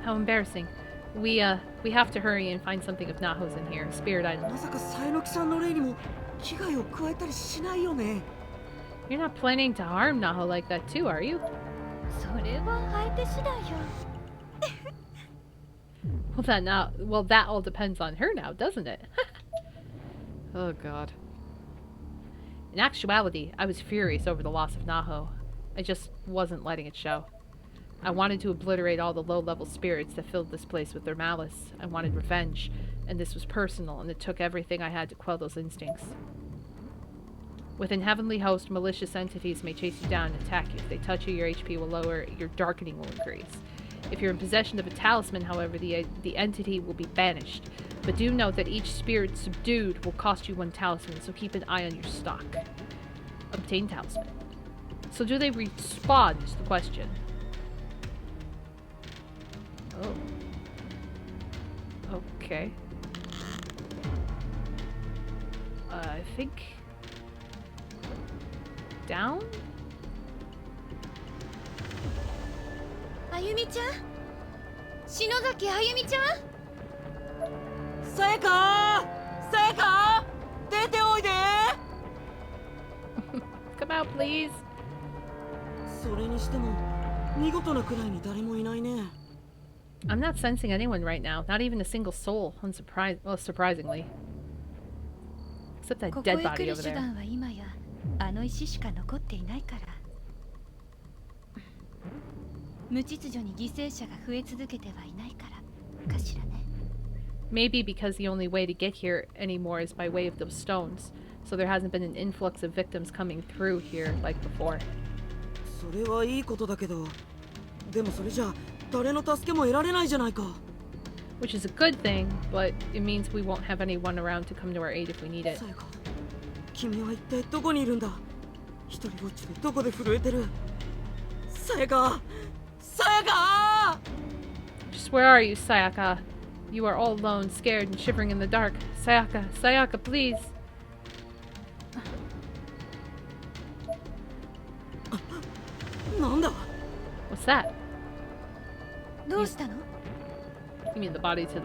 how embarrassing. We have to hurry and find something of Naho's in here. Spirit item. まさかサエノキさんの霊にも危害を加えたりしないよね You're not planning to harm Naho like that too, are you? それは相手次第よ。 Well, that all depends on her now, doesn't it? Oh, God. In actuality, I was furious over the loss of Naho. I just wasn't letting it show. I wanted to obliterate all the low-level spirits that filled this place with their malice. I wanted revenge, and this was personal, and it took everything I had to quell those instincts. Within Heavenly Host, malicious entities may chase you down and attack you. If they touch you, your HP will lower, your darkening will increase. If you're in possession of a talisman, however, the entity will be banished. But do note that each spirit subdued will cost you 1 talisman, so keep an eye on your stock. Obtain talisman. So do they respawn, is the question. Oh. Okay. I think... down? あゆみちゃん、篠崎あゆみちゃん。さやかさやか出ておいで Come out, please. それにしても見事なくらいに誰もいないね I'm not sensing anyone right now. Not even a single soul. Surprisingly. Except that ここ dead へ来 body る over 手 there. 段は今やあの石しか残っていないから。無秩序に犠牲者が増え続けてはいないからかしらね。 Maybe because the only way to get here anymore is by way of those stones. So there hasn't been an influx of victims coming through here like before. それはいいことだけどでもそれじゃ誰の助けも得られないじゃないか Which is a good thing, but it means we won't have anyone around to come to our aid if we need it. さやか君は一体どこにいるんだ一人ぼっちでどこで震えてるさやかさやか Just where are you, Sayaka? You are all alone, scared and shivering in the dark. Sayaka, Sayaka, please. なんだ What's that? どうしたの？ You mean the body to the...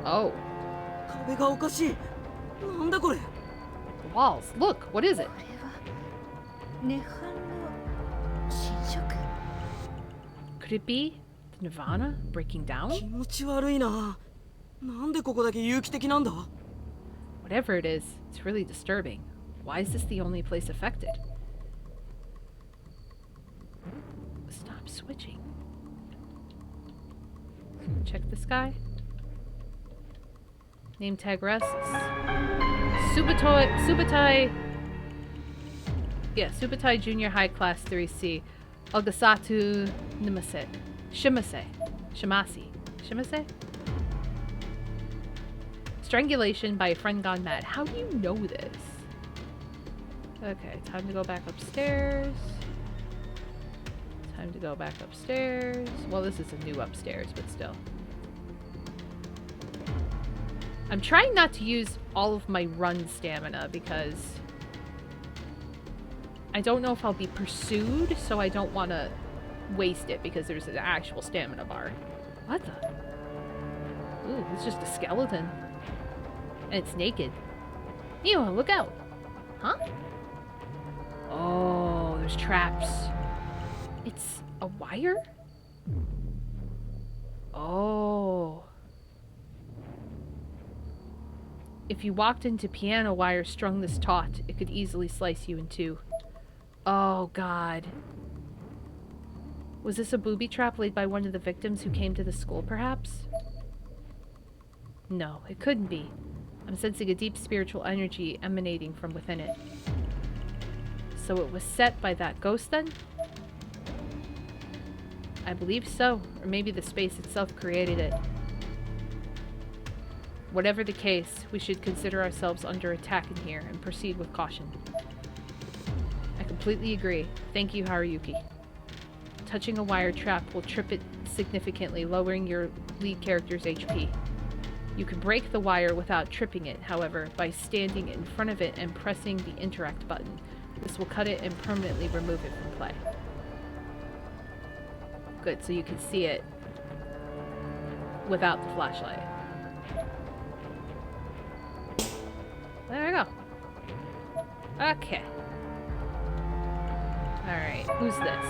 Oh. 壁がおかしいなんだこれ The walls. Look, what is it? これは涅槃の侵食。Could it be the Nirvana breaking down? 気持ち悪いな。なんでここだけ有機的なんだ？ Whatever it is, it's really disturbing. Why is this the only place affected? Stop switching. Check this guy. Name tag rests. Subutai. Yeah, Subutai Junior High Class 3C. Ogasatu Nimase. Shimase. Strangulation by a friend gone mad. How do you know this? Okay, time to go back upstairs. Time to go back upstairs. Well, this is a new upstairs, but still. I'm trying not to use all of my run stamina because I don't know if I'll be pursued, so I don't want to waste it because there's an actual stamina bar. What the? Ooh, it's just a skeleton. And it's naked. Ew, look out! Huh? Oh, there's traps. It's a wire? Oh. If you walked into piano wire strung this taut, it could easily slice you in two. Oh, God. Was this a booby trap laid by one of the victims who came to the school, perhaps? No, it couldn't be. I'm sensing a deep spiritual energy emanating from within it. So it was set by that ghost then? I believe so, or maybe the space itself created it. Whatever the case, we should consider ourselves under attack in here and proceed with caution. I completely agree. Thank you, Haruyuki. Touching a wire trap will trip it significantly, lowering your lead character's HP. You can break the wire without tripping it, however, by standing in front of it and pressing the interact button. This will cut it and permanently remove it from play. Good, so you can see it without the flashlight. There we go. Okay. Alright, who's this?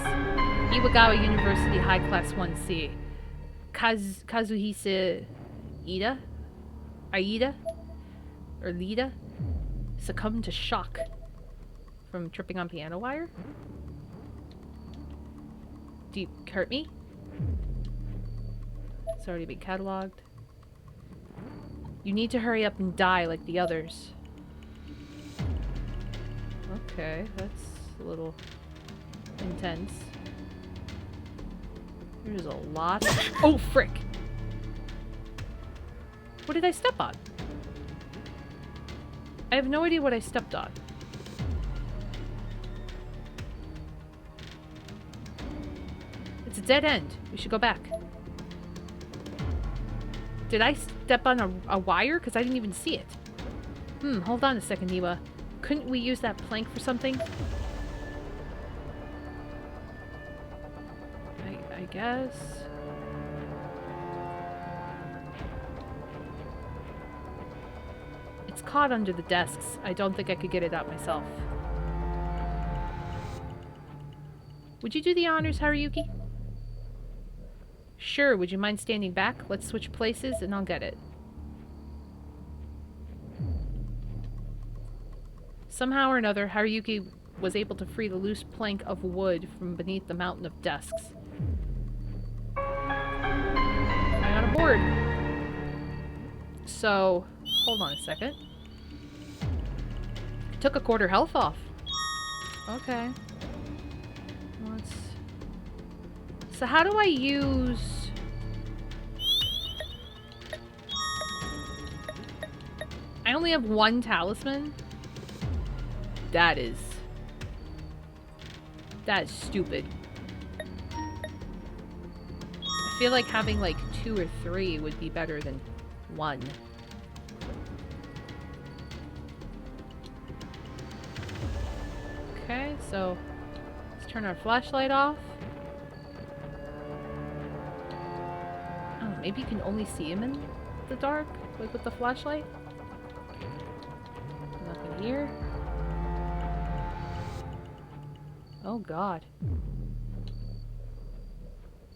Iwagawa University High Class 1C. Kazuhisa Aida? Or Lida? Succumbed to shock from tripping on piano wire? Do you hurt me? It's already been cataloged. You need to hurry up and die like the others. Okay, that's a little intense. There's a lot. Oh, frick! What did I step on? I have no idea what I stepped on. It's a dead end. We should go back. Did I step on a wire? Because I didn't even see it. Hold on a second, Niwa. Couldn't we use that plank for something? I guess. It's caught under the desks. I don't think I could get it out myself. Would you do the honors, Haruyuki? Sure, would you mind standing back? Let's switch places and I'll get it. Somehow or another, Haruyuki was able to free the loose plank of wood from beneath the mountain of desks. I got a board. So, hold on a second. Took a quarter health off. Okay. So how do I use... I only have one talisman? That is stupid. I feel like having like 2 or 3 would be better than 1. Okay, so let's turn our flashlight off. Oh, maybe you can only see him in the dark, like with the flashlight. Nothing here. Oh god.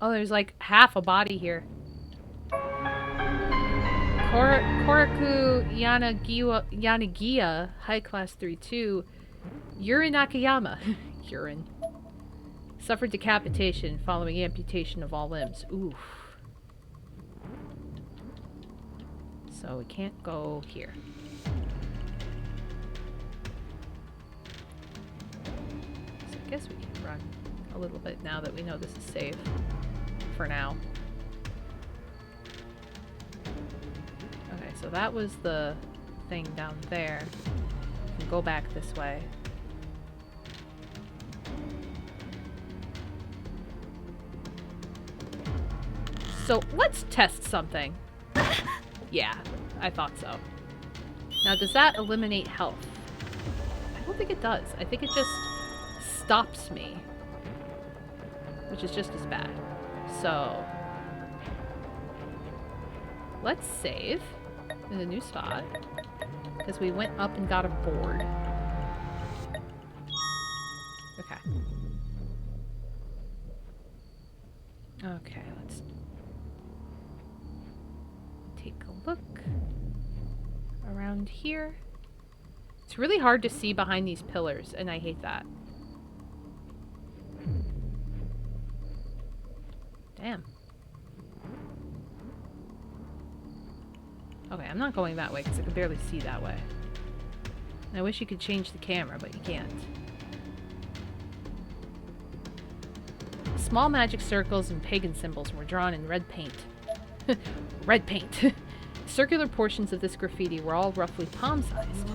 Oh, there's like half a body here. Koraku Yanagiya, High Class 3-2, Yuri Nakayama. Urine. Suffered decapitation following amputation of all limbs. Oof. So we can't go here. So I guess we can run a little bit now that we know this is safe. For now. Okay, so that was the thing down there. We can go back this way. So let's test something. Yeah, I thought so. Now, does that eliminate health? I don't think it does. I think it just stops me, which is just as bad. So let's save in a new spot because we went up and got a board. Okay. Okay, let's take a look around here. It's really hard to see behind these pillars, and I hate that. Damn. Okay, I'm not going that way because I can barely see that way. I wish you could change the camera, but you can't. Small magic circles and pagan symbols were drawn in red paint. Red paint. Circular portions of this graffiti were all roughly palm-sized.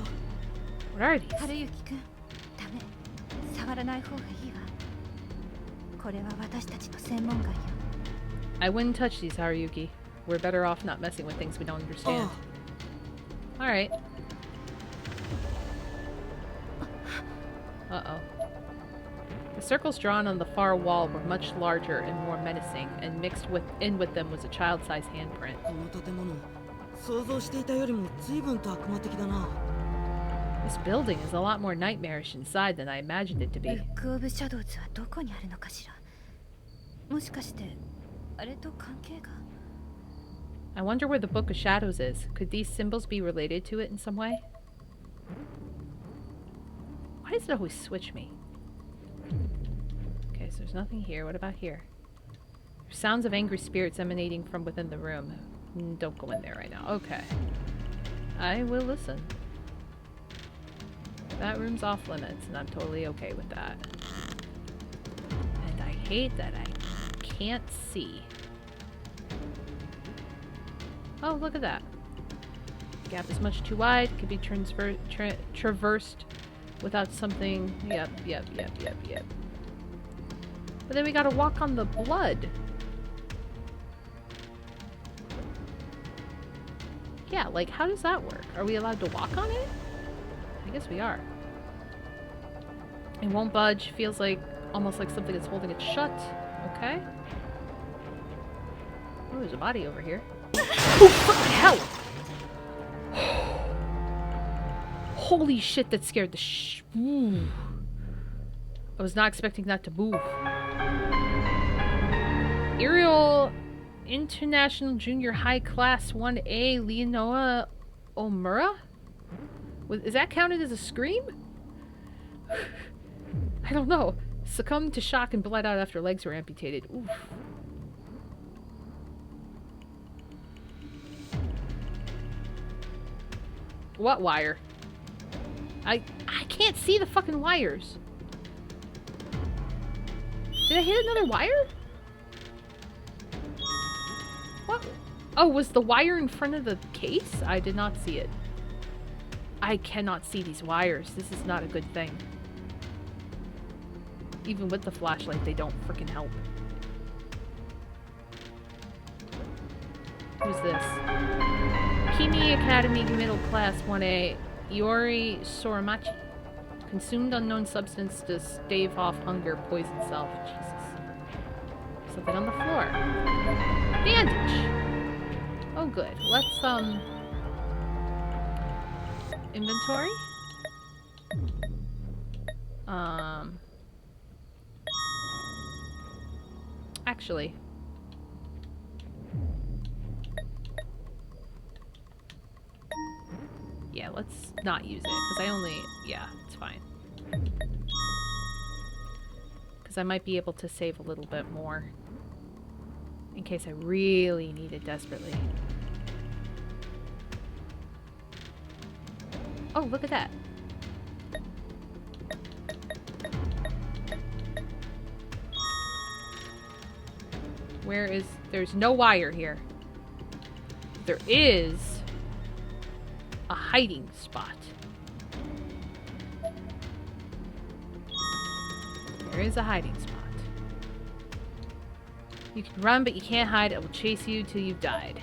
What are these? Haruyuki-kun, ダメ。触らない方がいいわ。これは私たちの専門外よ。I wouldn't touch these, Haruyuki. We're better off not messing with things we don't understand. Alright. Uh-oh. The circles drawn on the far wall were much larger and more menacing, and mixed in with them was a child-sized handprint. この建物、想像していたよりも随分と悪魔的だな。 This building is a lot more nightmarish inside than I imagined it to ブ be. ックオブシャドウズはどこにあるのかしら。もしかしてあれと関係が。 I wonder where the Book of Shadows is. Could these symbols be related to it in some way? Why does it always switch me? Okay, so there's nothing here. What about here? There's sounds of angry spirits emanating from within the room. Don't go in there right now. Okay. I will listen. That room's off limits, and I'm totally okay with that. And I hate that I can't see. Oh, look at that. Gap is much too wide. Could be traversed without something. Yep. But then we gotta walk on the blood. Yeah, like, how does that work? Are we allowed to walk on it? I guess we are. It won't budge. Feels like almost like something is holding it shut. Okay. Oh, there's a body over here. Oh, fucking hell! Holy shit, that scared the Ooh. I was not expecting that to move. Aerial International Junior High Class 1A Leonoa Omura? Is that counted as a scream? I don't know. Succumbed to shock and bled out after legs were amputated. Oof. What wire? I can't see the fucking wires. Did I hit another wire? What? Oh, was the wire in front of the case? I did not see it. I cannot see these wires. This is not a good thing. Even with the flashlight, they don't freaking help. Who's this? Kimi Academy Middle Class 1A, Iori Soramachi. Consumed unknown substance to stave off hunger, poison self. Jesus. Something on the floor. Bandage! Oh good. Let's, inventory? Actually, Yeah, let's not use it, because yeah, it's fine. Because I might be able to save a little bit more. In case I really need it desperately. Oh, look at that. There's no wire here. There is a hiding spot. There is a hiding spot. You can run, but you can't hide. It will chase you till you've died.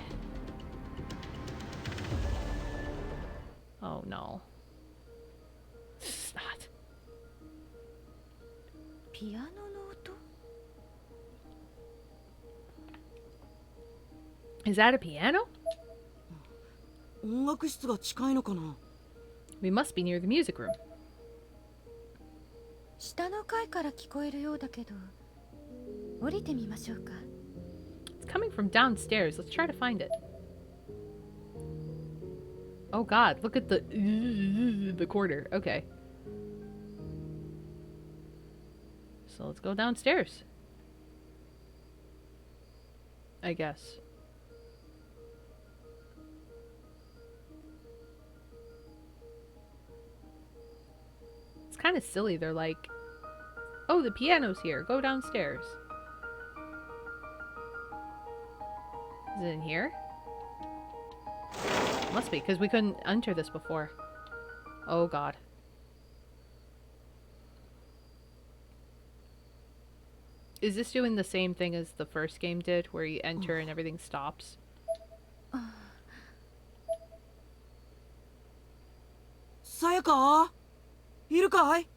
Oh no. It's not. ピアノの音 Is that a piano? 音楽室が近いのかな。 We must be near the music room. 下の階から聞こえるようだけど降りてみましょうか。 It's coming from downstairs. Let's try to find it. Oh god, look at the corner. Okay. So let's go downstairs. I guess. It's kind of silly. They're like, oh, the piano's here. Go downstairs. Is it in here? Must be, because we couldn't enter this before. Oh god. Is this doing the same thing as the first game did, where you enter and everything stops? さやかいるかい。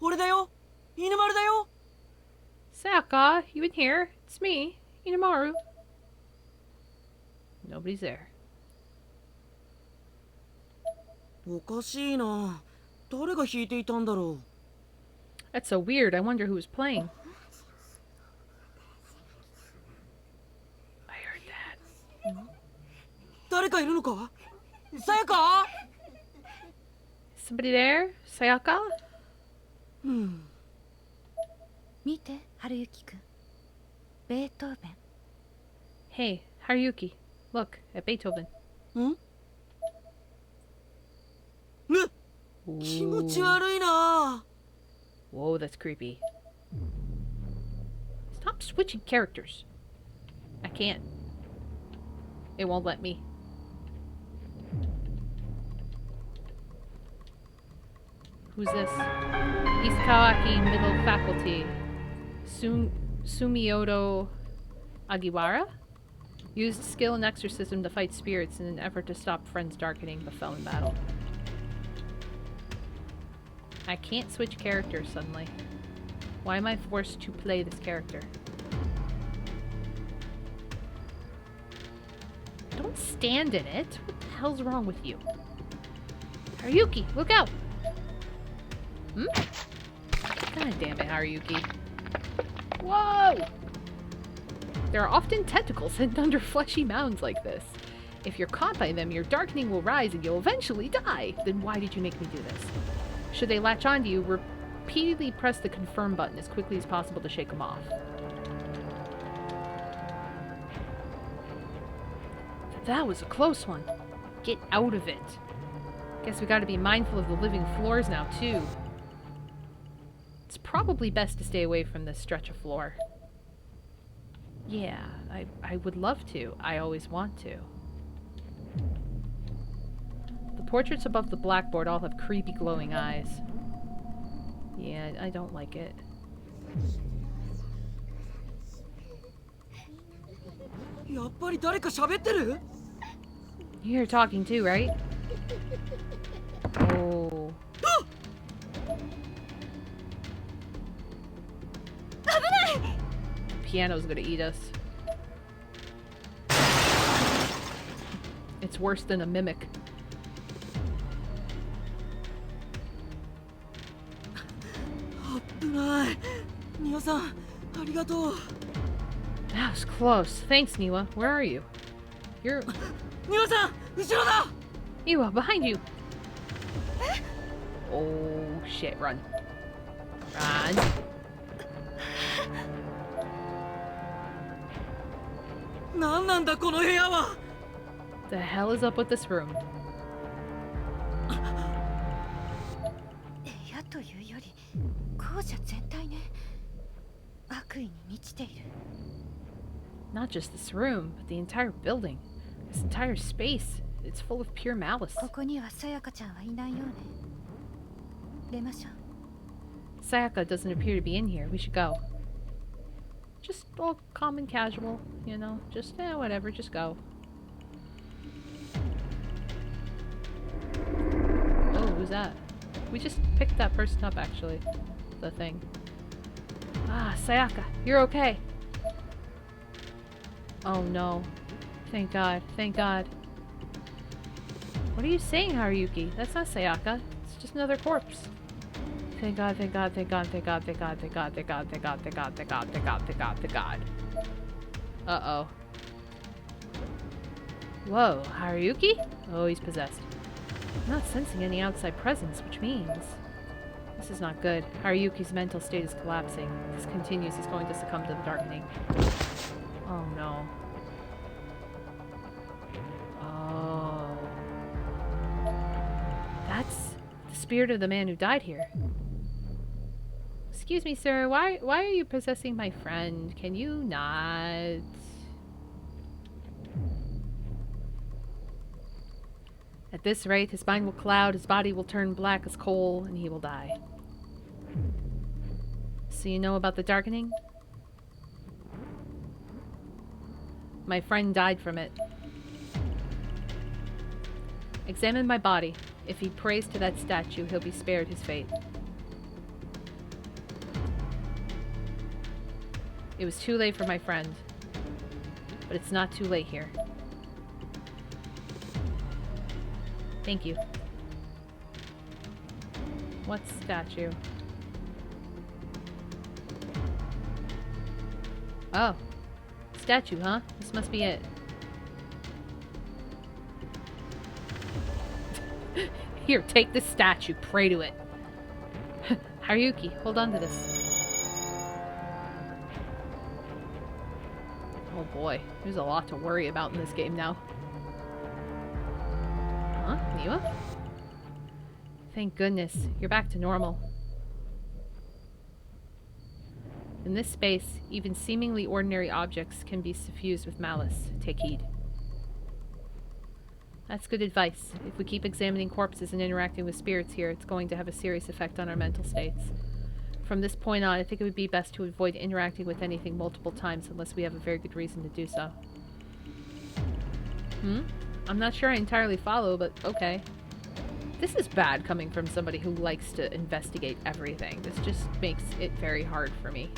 俺だよ。犬丸だよ。 Sayaka, you in here? It's me, Inamaru. Nobody's there. おかしいな。誰が弾いていたんだろう。 That's so weird. I wonder who was playing. I heard that. 誰かいるのか。さやか。 Somebody there? Sayaka? 見て春雪くんベートーベン Hey, Haruki. Look, at Beethoven. ん？気持ち悪いな。 Whoa, that's creepy. Stop switching characters. I can't. It won't let me. Who's this? East Kawaki Middle Faculty. Sumioto Agiwara? Used skill and exorcism to fight spirits in an effort to stop friends darkening but fell in battle. I can't switch characters suddenly. Why am I forced to play this character? Don't stand in it. What the hell's wrong with you? Haruki, look out! Hmm? God damn it, Haruki. Whoa! There are often tentacles hidden under fleshy mounds like this. If you're caught by them, your darkening will rise and you'll eventually die. Then why did you make me do this? Should they latch onto you, repeatedly press the confirm button as quickly as possible to shake them off. That was a close one. Get out of it. Guess we gotta be mindful of the living floors now, too. It's probably best to stay away from this stretch of floor. Yeah, I would love to. I always want to. The portraits above the blackboard all have creepy glowing eyes. Yeah, I don't like it.やっぱり誰か喋ってる？ You're talking too, right? Oh. Piano's gonna eat us. It's worse than a mimic. That was close. Thanks, Niwa. Where are you? You're... Niwa-san! 後ろだ! Niwa, behind you! Oh shit, run. Run. The hell is up with this room? 部屋というより校舎全体ね。悪意に満ちている。 Not just this room, but the entire building. This entire space. It's full of pure malice. ここにはさやかちゃんはいないようね。出ましょう。 Sayaka doesn't appear to be in here. We should go. Just all calm and casual, you know? Just, whatever, just go. Oh, who's that? We just picked that person up, actually. The thing. Ah, Sayaka, you're okay. Oh no. Thank God, thank God. What are you saying, Haruki? That's not Sayaka. It's just another corpse. Thank God, thank God, thank God, thank God, thank God, thank God, thank God, thank God, thank God, thank God, thank God, thank God, thank God. Uh-oh. Whoa, Haruki? Oh, he's possessed. I'm not sensing any outside presence, which means... This is not good. Haruki's mental state is collapsing. If this continues, he's going to succumb to the darkening. Oh no. Oh. That's the spirit of the man who died here. Excuse me, sir. Why are you possessing my friend? Can you not? At this rate, his mind will cloud, his body will turn black as coal, and he will die. So you know about the darkening? My friend died from it. Examine my body. If he prays to that statue, he'll be spared his fate. It was too late for my friend. But it's not too late here. Thank you. What statue? Oh. Statue, huh? This must be it. Here, take this statue. Pray to it. Haruki, hold on to this. Oh boy, there's a lot to worry about in this game now. Huh? Niwa? Thank goodness, you're back to normal. In this space, even seemingly ordinary objects can be suffused with malice. Take heed. That's good advice. If we keep examining corpses and interacting with spirits here, it's going to have a serious effect on our mental states. From this point on, I think it would be best to avoid interacting with anything multiple times unless we have a very good reason to do so. I'm not sure I entirely follow, but okay. This is bad coming from somebody who likes to investigate everything. This just makes it very hard for me.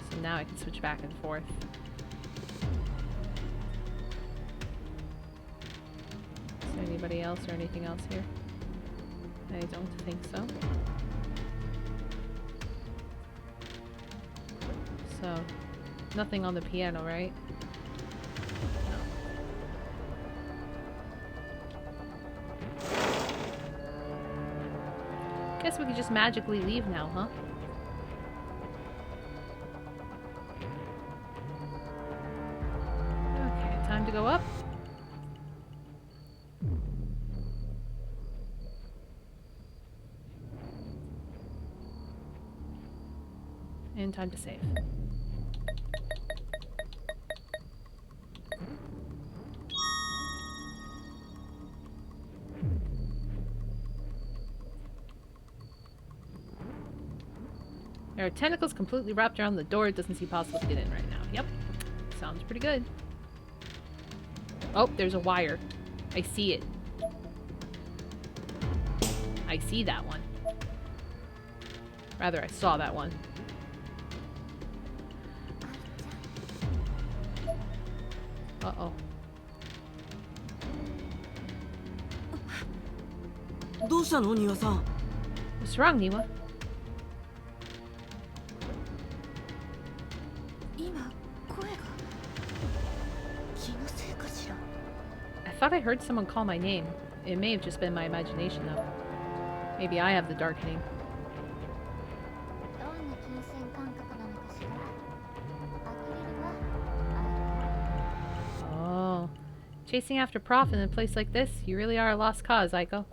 So now I can switch back and forth. Is there anybody else or anything else here? I don't think so. So, nothing on the piano, right? No. Guess we could just magically leave now, huh? Okay, time to go up. And time to save. There are tentacles completely wrapped around the door. It doesn't seem possible to get in right now. Yep. Sounds pretty good. Oh, there's a wire. I see it. I see that one. Rather, I saw that one. Uh-oh. どうしたの庭さん What's wrong, Niwa? 今声が気のせいかしら。 I thought I heard someone call my name. It may have just been my imagination, though. Maybe I have the darkening. どんな金銭感覚なのかしら。アクリルは Oh. Chasing after profit in a place like this, you really are a lost cause, Aiko.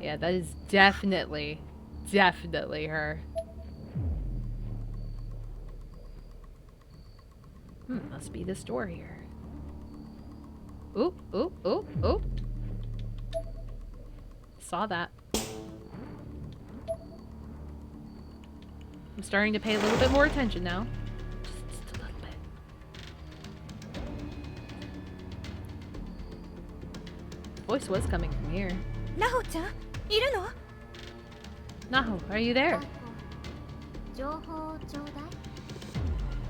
Yeah, that is definitely her. Must be this door here. Oop, oop, oop, oop. Saw that. I'm starting to pay a little bit more attention now. Just a little bit. Voice was coming from here. ナホちゃんいるの？ Naho, are you there? 情報をちょう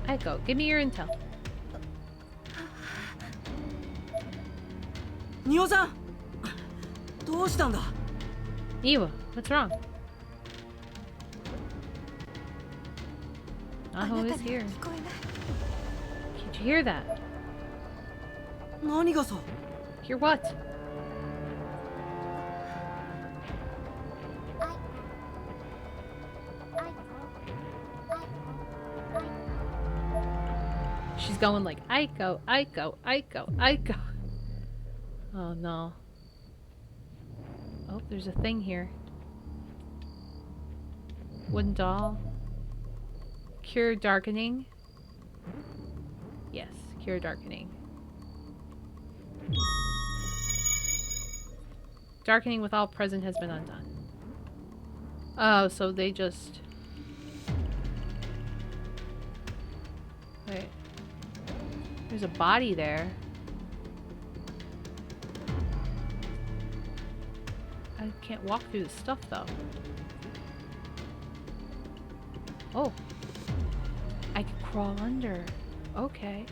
だい。 Aiko, give me your intel. 仁王さんどうしたんだ？ Iwa, what's wrong? Naho is here. 聞こえない。 Did you hear that? 何がさ？ Hear what? She's going like, Aiko, Aiko, Aiko, Aiko. Oh no. Oh, there's a thing here. Wooden doll. Cure darkening. Yes, cure darkening. Darkening with all present has been undone. Oh, so they just... Wait. There's a body there. I can't walk through the stuff though. Oh. I can crawl under. Okay.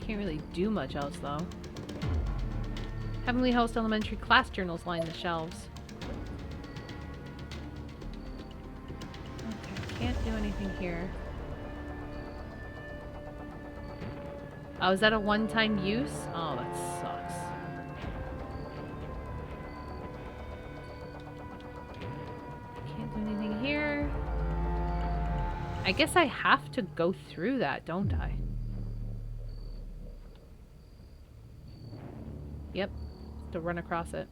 Can't really do much else though. Heavenly Host Elementary class journals line the shelves. Okay, can't do anything here. Oh, is that a one-time use? Oh, that sucks. Can't do anything here. I guess I have to go through that, don't I? Yep, to run across it.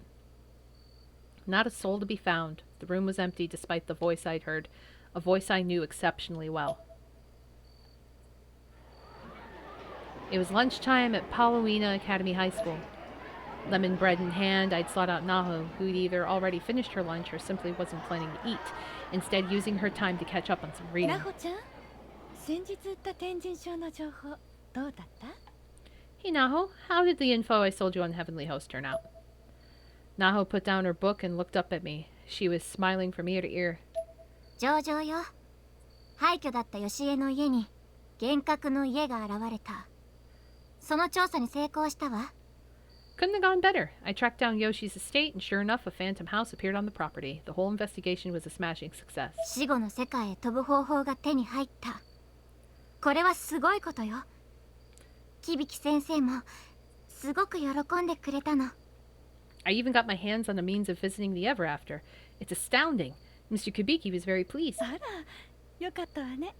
Not a soul to be found. The room was empty despite the voice I'd heard, a voice I knew exceptionally well. It was lunchtime at Palawina Academy High School. Lemon bread in hand, I'd sought out Naho, who'd either already finished her lunch or simply wasn't planning to eat, instead using her time to catch up on some reading. ナホちゃん、先日売った天神賞の情報どうだった？ Hey Naho, how did the info I sold you on Heavenly Host turn out? Naho put down her book and looked up at me. She was smiling from ear to ear. 上々よ。廃墟だった吉江の家に幻覚の家が現れた。その調査に成功したわ。 Couldn't have gone better. I tracked down Yoshi's estate, and sure enough, a phantom house appeared on the property. The whole investigation was a smashing success. 死後の世界へ飛ぶ方法が手に入った。これはすごいことよ。響先生もすごく喜んでくれたの。 I even got my hands on the means of visiting the Ever After. It's astounding. Mr. Kubiki was very pleased. あら、よかったわね。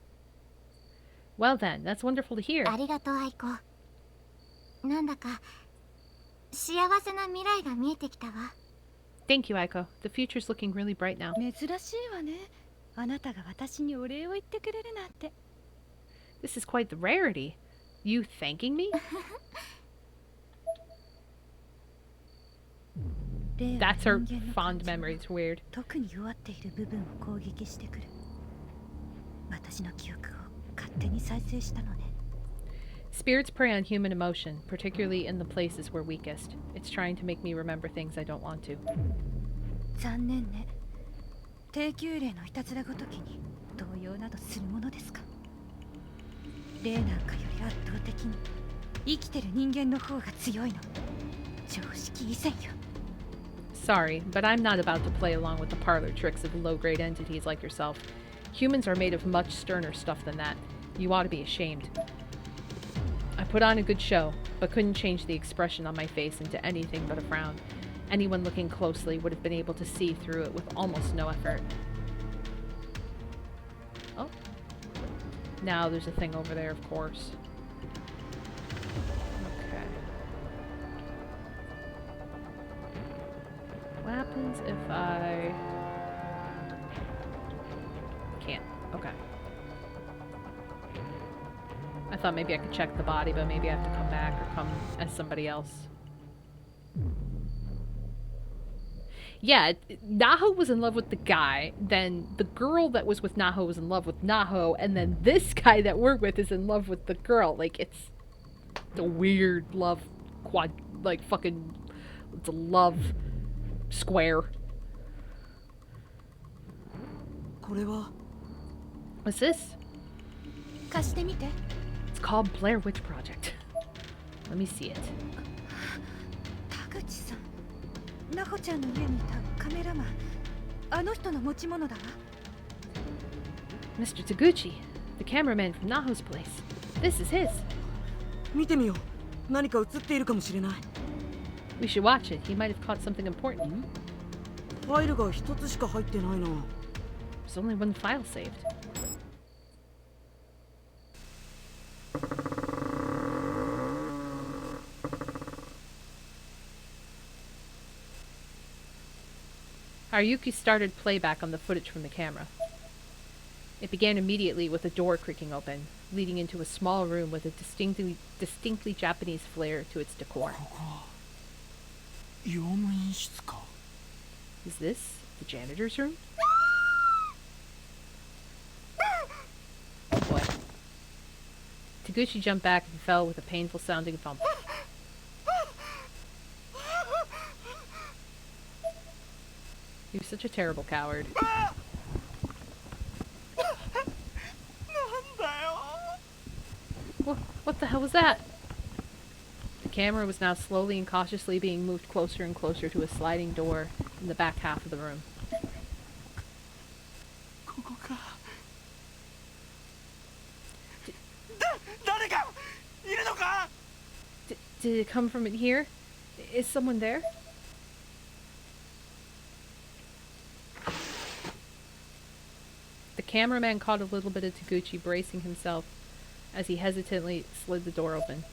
Well then, that's wonderful to hear. ありがとう愛子。なんだか幸せな未来が見えてきたわ。 Thank you, Aiko. The future's looking really bright now. 珍しいわね。あなたが私にお礼を言ってくれるなんて。 This is quite the rarity. You thanking me? That's her fond memory. It's weird. 特に弱っている部分を攻撃してくる。私の記憶を勝手に再生したのね。 Spirits prey on human emotion, particularly in the places we're weakest. It's trying to make me remember things I don't want to. 残念ね。低級霊のいたずらごときに動揺などするものですか。霊なんかより圧倒的に生きてる人間の方が強いの。常識以前よ。 Sorry, but I'm not about to play along with the parlor tricks of low-grade entities like yourself. Humans are made of much sterner stuff than that. You ought to be ashamed. I put on a good show, but couldn't change the expression on my face into anything but a frown. Anyone looking closely would have been able to see through it with almost no effort. Oh. Now there's a thing over there, of course. Okay. What happens if I... Can't. Okay. I thought maybe I could check the body, but maybe I have to come back or come as somebody else. Yeah, Naho was in love with the guy, then the girl that was with Naho was in love with Naho, and then this guy that we're with is in love with the girl. Like, it's a weird love quad, like, fucking, it's a love square. What's this? 貸してみて。 It's called Blair Witch Project. Let me see it. 田口さん、ナホちゃんの家にいたカメラマン、あの人の持ち物だわ。 Mr. Taguchi, the cameraman from Naho's place. This is his. 見てみよう。何か映っているかもしれない。 We should watch it. He might have caught something important. ファイルが一つしか入ってないな。 There's only one file saved. Haruki started playback on the footage from the camera. It began immediately with a door creaking open, leading into a small room with a distinctly Japanese flair to its decor. Is this the janitor's room? Oh boy. Taguchi jumped back and fell with a painful sounding thump. You're such a terrible coward. What the hell was that? The camera was now slowly and cautiously being moved closer and closer to a sliding door in the back half of the room. Did it come from in here? Is someone there? The cameraman caught a little bit of Taguchi bracing himself as he hesitantly slid the door open.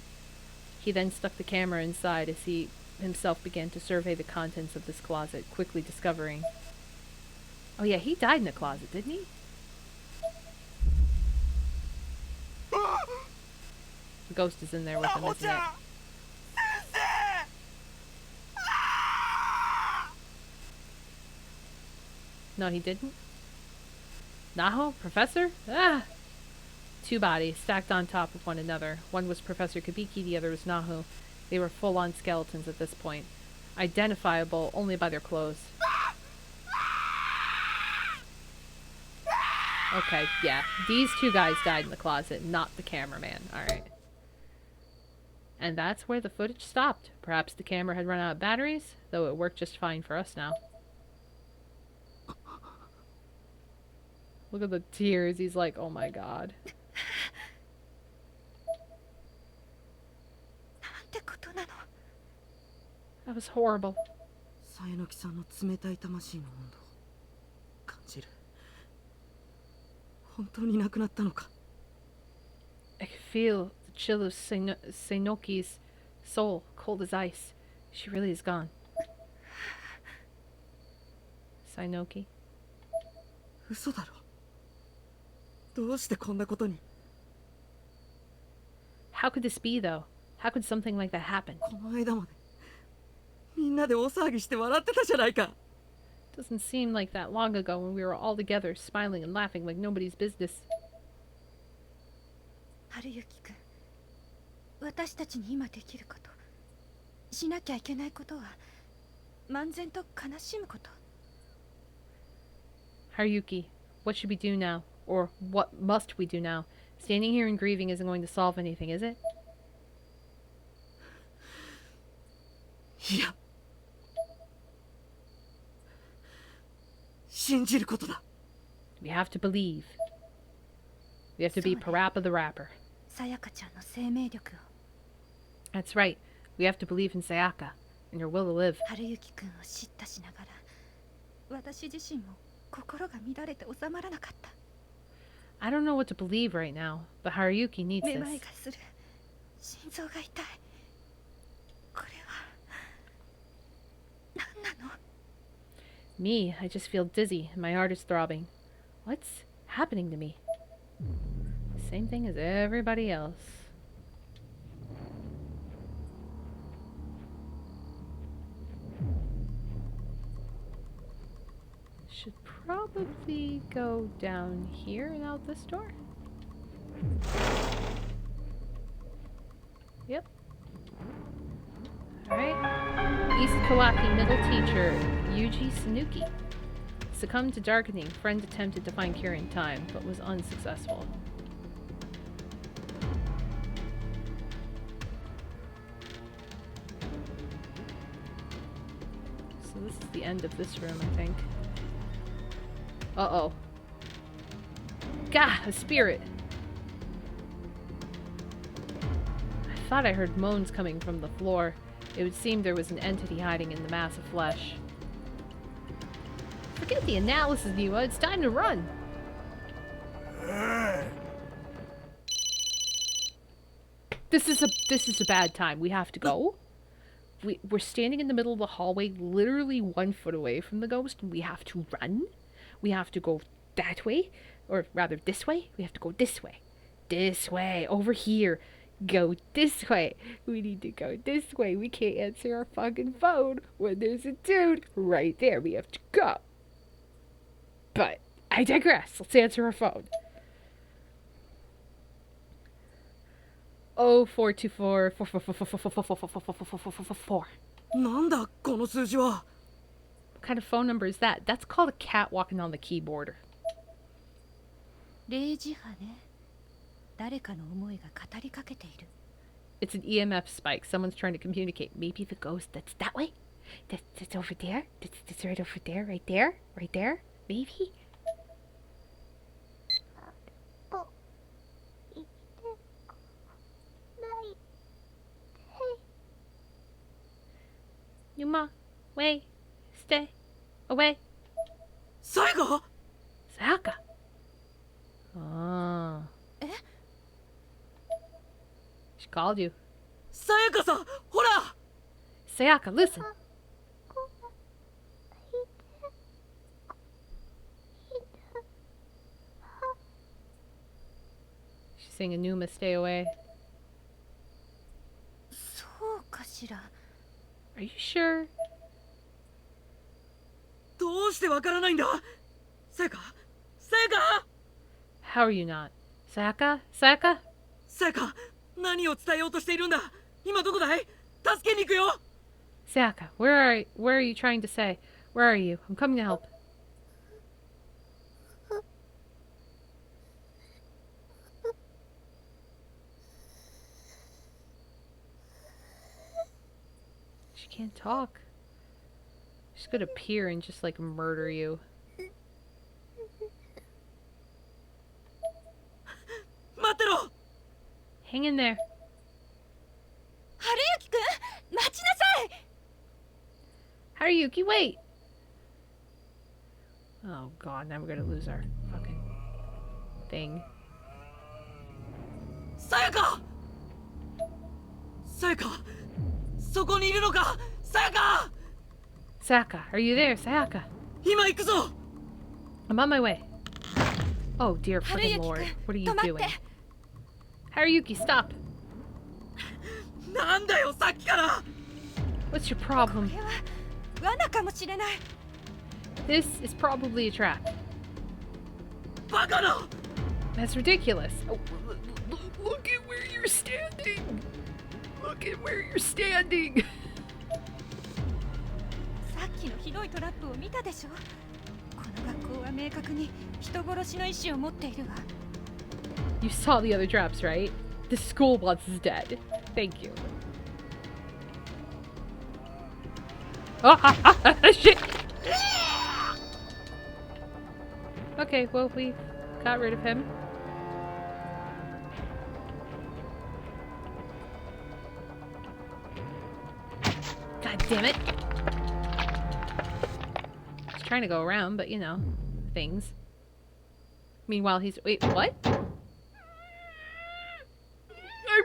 He then stuck the camera inside as he himself began to survey the contents of this closet, quickly discovering... Oh yeah, he died in the closet, didn't he? The ghost is in there with him, isn't it? No, he didn't? Naho? Professor? Ah! Two bodies, stacked on top of one another. One was Professor Kabiki, the other was Naho. They were full-on skeletons at this point, identifiable only by their clothes. Okay, yeah. These two guys died in the closet, not the cameraman. Alright. And that's where the footage stopped. Perhaps the camera had run out of batteries, though it worked just fine for us now. Look at the tears. He's like, oh my god. That was horrible. さえのきさんの冷たい魂の温度を感じる。本当に亡くなったのか。 I could feel the chill of Seinoki's soul, cold as ice. She really is gone. Seinoki? 嘘だろ。どうしてこんなことに。 How could this be, though? How could something like that happen? この間までみんなで大騒ぎして笑ってたじゃないか。 Doesn't seem like that long ago when we were all together, smiling and laughing like nobody's business. 春雪くん、私たちに今できること、しなきゃいけないことは漫然と悲しむこと。 Haruki, what should we do now? Or what must we do now? Standing here and grieving isn't going to solve anything, is it? いや、信じることだ。 We have to believe. We have to be Parappa the Rapper. さやかちゃんの生命力を That's right. We have to believe in Sayaka and your will to live. 春雪くんを叱咤しながら私自身も心が乱れて収まらなかった。 I don't know what to believe right now, but Haruyuki needs めまい this. がする。心臓が痛い。これは何なの？ Me, I just feel dizzy and my heart is throbbing. What's happening to me? Same thing as everybody else. Should probably go down here and out this door. Yep. Alright. East Kawaki middle teacher Yuji Sanuki. Succumbed to darkening. Friend attempted to find cure in time, but was unsuccessful. So this is the end of this room, I think. Uh-oh. Gah! A spirit! I thought I heard moans coming from the floor. It would seem there was an entity hiding in the mass of flesh. Forget the analysis, Niwa. It's time to run! This is a bad time. We have to go. We're standing in the middle of the hallway, literally 1 foot away from the ghost, and we have to run. We have to go that way, or rather this way. We have to go this way. This way, over here. Go this way. We need to go this way. We can't answer our fucking phone when there's a dude right there. We have to go. But I digress. Let's answer our phone. 0424 444444444. なんだこの数字は。 What kind of phone number is that? That's called a cat walking on the keyboard. 0時波ね。誰かの思いが語りかけている。 It's an EMF spike. Someone's trying to communicate. Maybe the ghost that's that way? That's over there? That's right over there? Right there? Right there? Maybe? Yuma, wait, stay, away. サイガ Sayaka. Oh. え？ She called you. さやかさんほら Sayaka, listen. She's saying Anuma, stay away. そうかしら。 Are you sure? どうしてわからないんださやかさやか How are you not? Sayaka? Sayaka? さやか何を伝えようとしているんだ今どこだい助けに行くよ Sayaka, where are you trying to say? Where are you? I'm coming to help. She can't talk. She's gonna appear and just like murder you. 待ってろ Hang in there. 春雪くん、待ちなさい。 Haruyuki, wait! Oh god, now we're gonna lose our fucking thing. さやかさやかそこにいるのかさやか Sayaka, are you there? Sayaka! 今行くぞ I'm on my way. Oh dear fucking lord. What are you doing? Haruyuki, stop! なんだよさっきから What's your problem? これは罠かもしれない。 This is probably a trap. バカな That's ridiculous. Oh, look at where you're standing. Look at where you're standing. さっきのひどいトラップを見たでしょ。この学校は明確に人殺しの意思を持っているわ。 You saw the other traps, right? The school bus is dead. Thank you. Oh, shit! Okay, well, we got rid of him. God damn it. He's trying to go around, but you know, things. Meanwhile, he's... Wait, what? I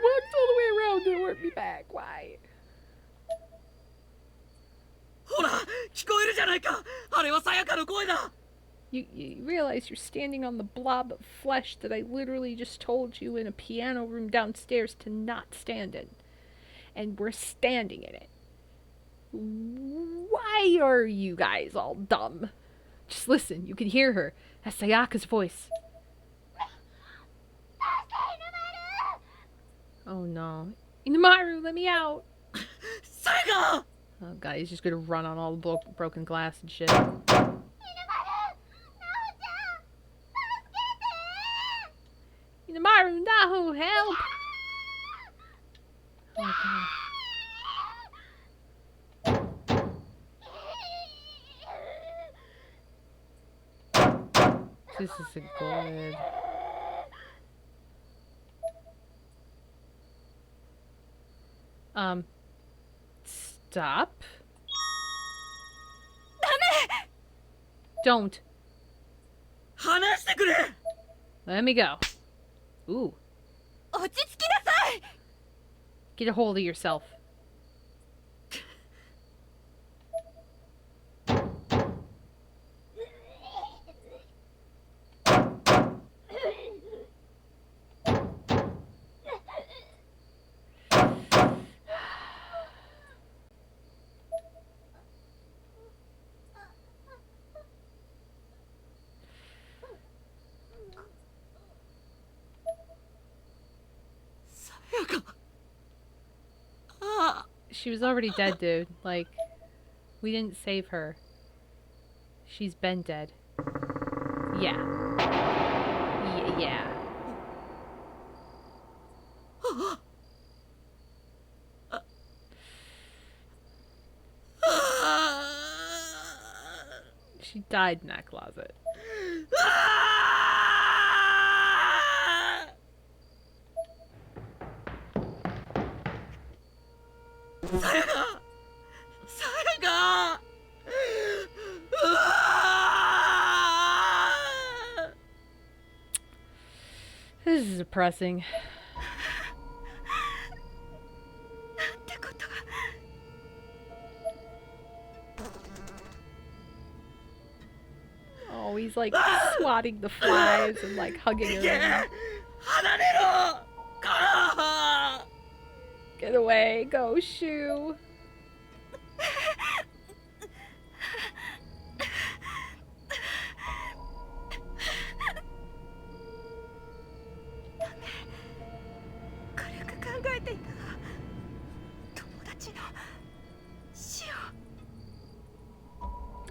walked all the way around and it worked me back. Why? ほら聞こえるじゃないかあれはさやかの声だ You realize you're standing on the blob of flesh that I literally just told you in a piano room downstairs to not stand in. And we're standing in it. Why are you guys all dumb? Just listen, you can hear her. That's Sayaka's voice. Oh no. Inamaru, let me out! さやか Oh god, he's just gonna run on all the broken glass and shit. Inamaru, Nahu, help! Oh god. This isn't good. Stop. Don't. 話してくれ Let me go. Ooh. 落ち着きなさい Get a hold of yourself. She was already dead, dude. Like, we didn't save her. She's been dead. Yeah. Yeah. She died in that closet. This is depressing. なんてこと Oh, he's like swatting the flies and like hugging her. 離れろから Get away, go, Shu.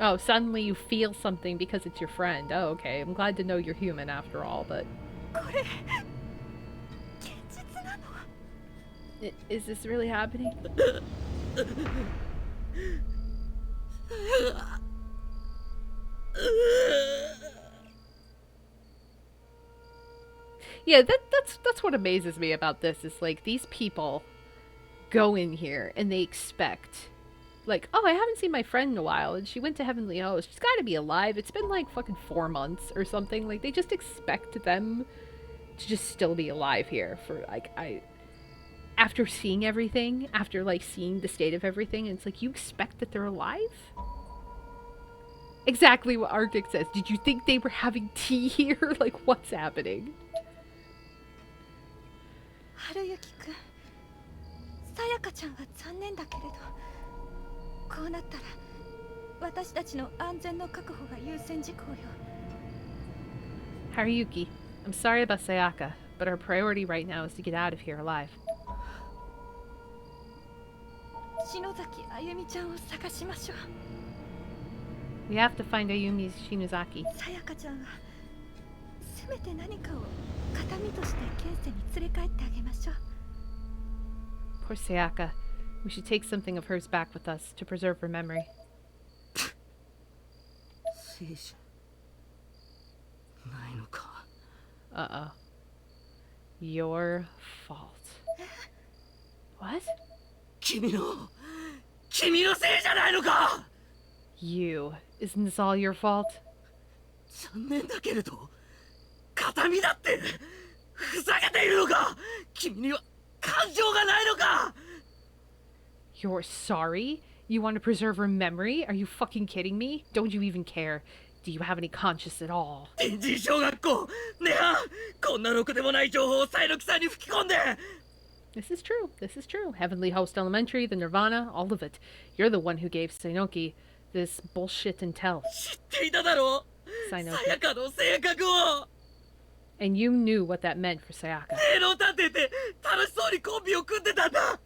Oh, suddenly you feel something because it's your friend. Oh, okay. I'm glad to know you're human after all, but... Is this really happening? Yeah, that's what amazes me about this, is like these people go in here and they expect, like, oh, I haven't seen my friend in a while and she went to Heavenly Host. She's gotta be alive. It's been like fucking 4 months or something. Like, they just expect them to just still be alive here for like, after seeing everything, after like seeing the state of everything, and it's like, you expect that they're alive? Exactly what Arctic says. Did you think they were having tea here? Like, what's happening? 春雪くん、さやかちゃんは残念だけれど、こうなったら私たちの安全の確保が優先事項よ。 Haruyuki, I'm sorry about Sayaka, but our priority right now is to get out of here alive. 篠崎あゆみちゃんを探しましょう。 We have to find Ayumi's Shinozaki. さやかちゃんはせめて何かを形見として現世に連れ帰ってあげましょう。 Poor Sayaka. We should take something of hers back with us to preserve her memory. 聖書ないのか Uh-oh. Your fault. What? 君の君のせいじゃないのか。 You. Isn't this all your fault? 残念だけれど、形見だってふざけているのか。君には感情がないのか。 You're sorry? You want to preserve her memory? Are you fucking kidding me? Don't you even care? Do you have any conscience at all? 天神小学校ねはこんなろくでもない情報をサイロキさんに吹き込んで。 This is true. This is true. Heavenly Host Elementary, the Nirvana, all of it. You're the one who gave Sainoki this bullshit intel. 知っていただろう、さ Sainoki. やかの性格を。 And you knew what that meant for Sayaka. 霊能探偵って楽しそうにコンビを組んでたんだ。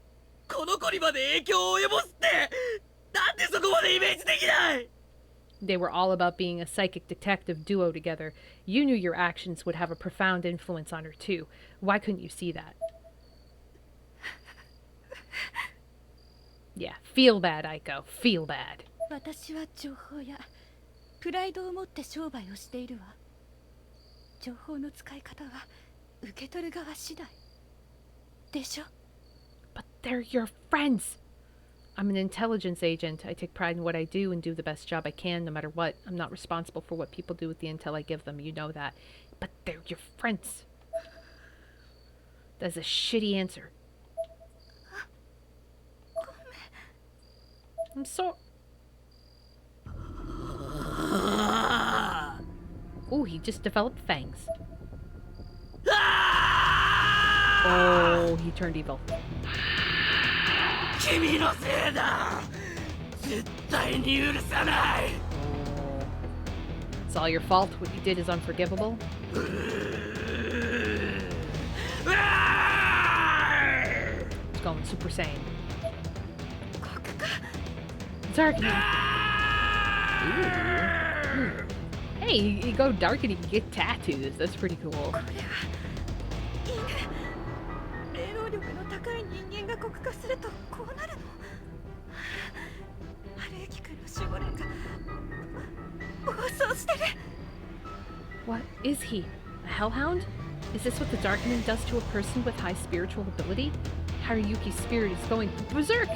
この子にまで影響を及ぼすってなんでそこまでイメージできない。 They were all about being a psychic detective duo together. You knew your actions would have a profound influence on her too. Why couldn't you see that? Yeah, feel bad, Aiko. Feel bad. 私は情報やプライドを持って商売をしているわ。情報の使い方は受け取る側次第でしょ。 But they're your friends. I'm an intelligence agent. I take pride in what I do and do the best job I can no matter what. I'm not responsible for what people do with the intel I give them. You know that. But they're your friends. That's a shitty answer. I'm so... Oh, he just developed fangs. Oh, he turned evil. 君のせいだ。絶対に許さない。 It's all your fault. What you did is unforgivable. It's going Super Saiyan. Darkening. Ooh. Hey, you go Darkening, you get tattoos. That's pretty cool. これは犬。霊能力の高い人間が国化するとこうなるの。春雪君の守護霊が暴走してる。 What is he? A hellhound? Is this what the Darkening does to a person with high spiritual ability? Haruyuki's spirit is going berserk!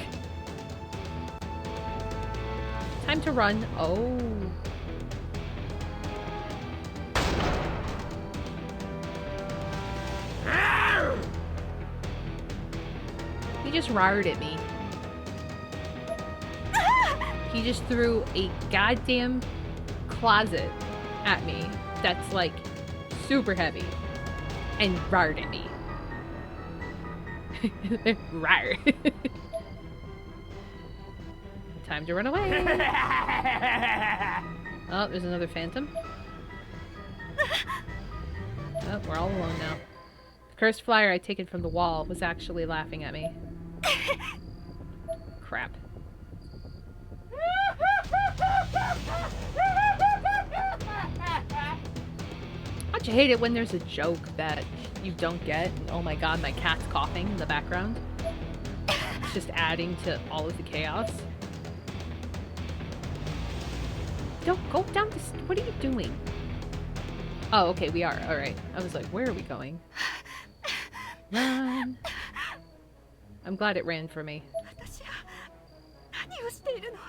Time to run. Oh. He just roared at me. He just threw a goddamn closet at me that's like super heavy and roared at me. Rar. Time to run away. Oh, there's another phantom. Oh, we're all alone now. The cursed flyer I'd taken from the wall was actually laughing at me. Crap. Don't you hate it when there's a joke that you don't get? And, oh my god, my cat's coughing in the background. It's just adding to all of the chaos. Don't go down this. What are you doing? Oh, okay, we are. Alright. I was like, where are we going? Run. I'm glad it ran for me. 私は何をしているの。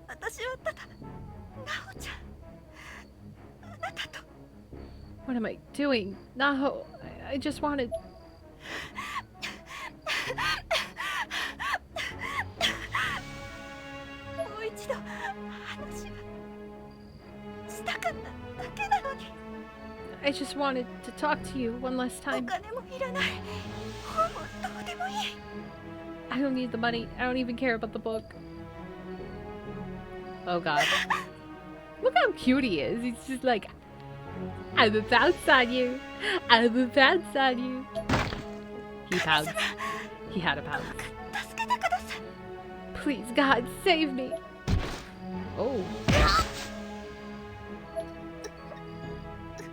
私はただナオちゃん。あなたと。 What am I doing? No, I just wanted... もう一度話はしたかっただけなのに。 I just wanted to talk to you one last お time. 金もいらない。本もどうでもいい。 I don't need the money. I don't even care about the book. Oh god. Look how cute he is. He's just like, I will pounce on you. I will pounce on you. He pounced. He had a pounce. 助けてください。 Please, God, save me. Oh.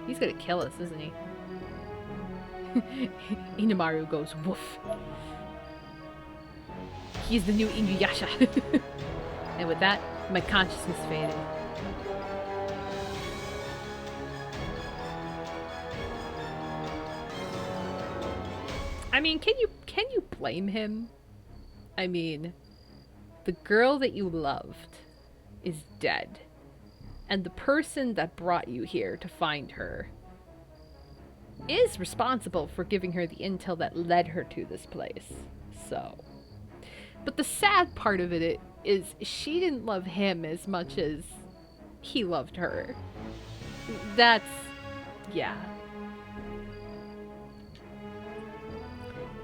He's gonna kill us, isn't he? Inamaru goes woof. He's the new Inuyasha. And with that, my consciousness faded. I mean, can you blame him? I mean, the girl that you loved is dead. And the person that brought you here to find her is responsible for giving her the intel that led her to this place. So. But the sad part of it is she didn't love him as much as he loved her. That's. Yeah.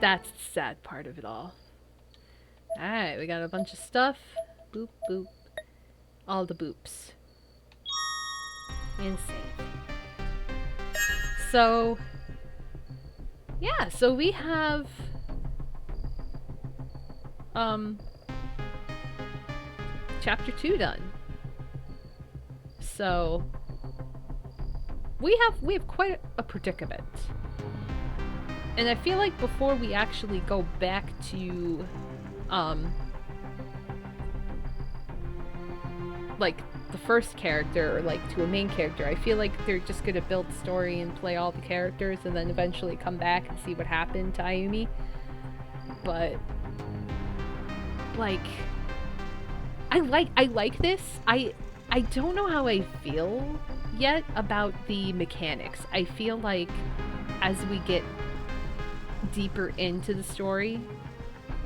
That's the sad part of it all. Alright, we got a bunch of stuff. Boop, boop. All the boops. And save. So, yeah, so we have, chapter 2 done. So, we have quite a predicament. And I feel like before we actually go back to, like, the first character, or like to a main character, I feel like they're just gonna build the story and play all the characters and then eventually come back and see what happened to Ayumi. But like I like this. I don't know how I feel yet about the mechanics. I feel like as we get deeper into the story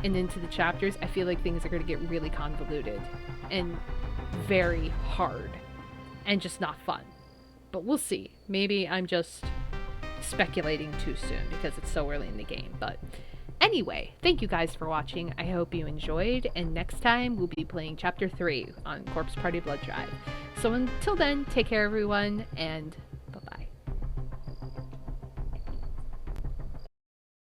and into the chapters, I feel like things are gonna get really convoluted and very hard and just not fun. But we'll see. Maybe I'm just speculating too soon because it's so early in the game. But anyway, thank you guys for watching. I hope you enjoyed, and next time we'll be playing chapter 3 on Corpse Party Blood Drive. So until then, take care everyone, and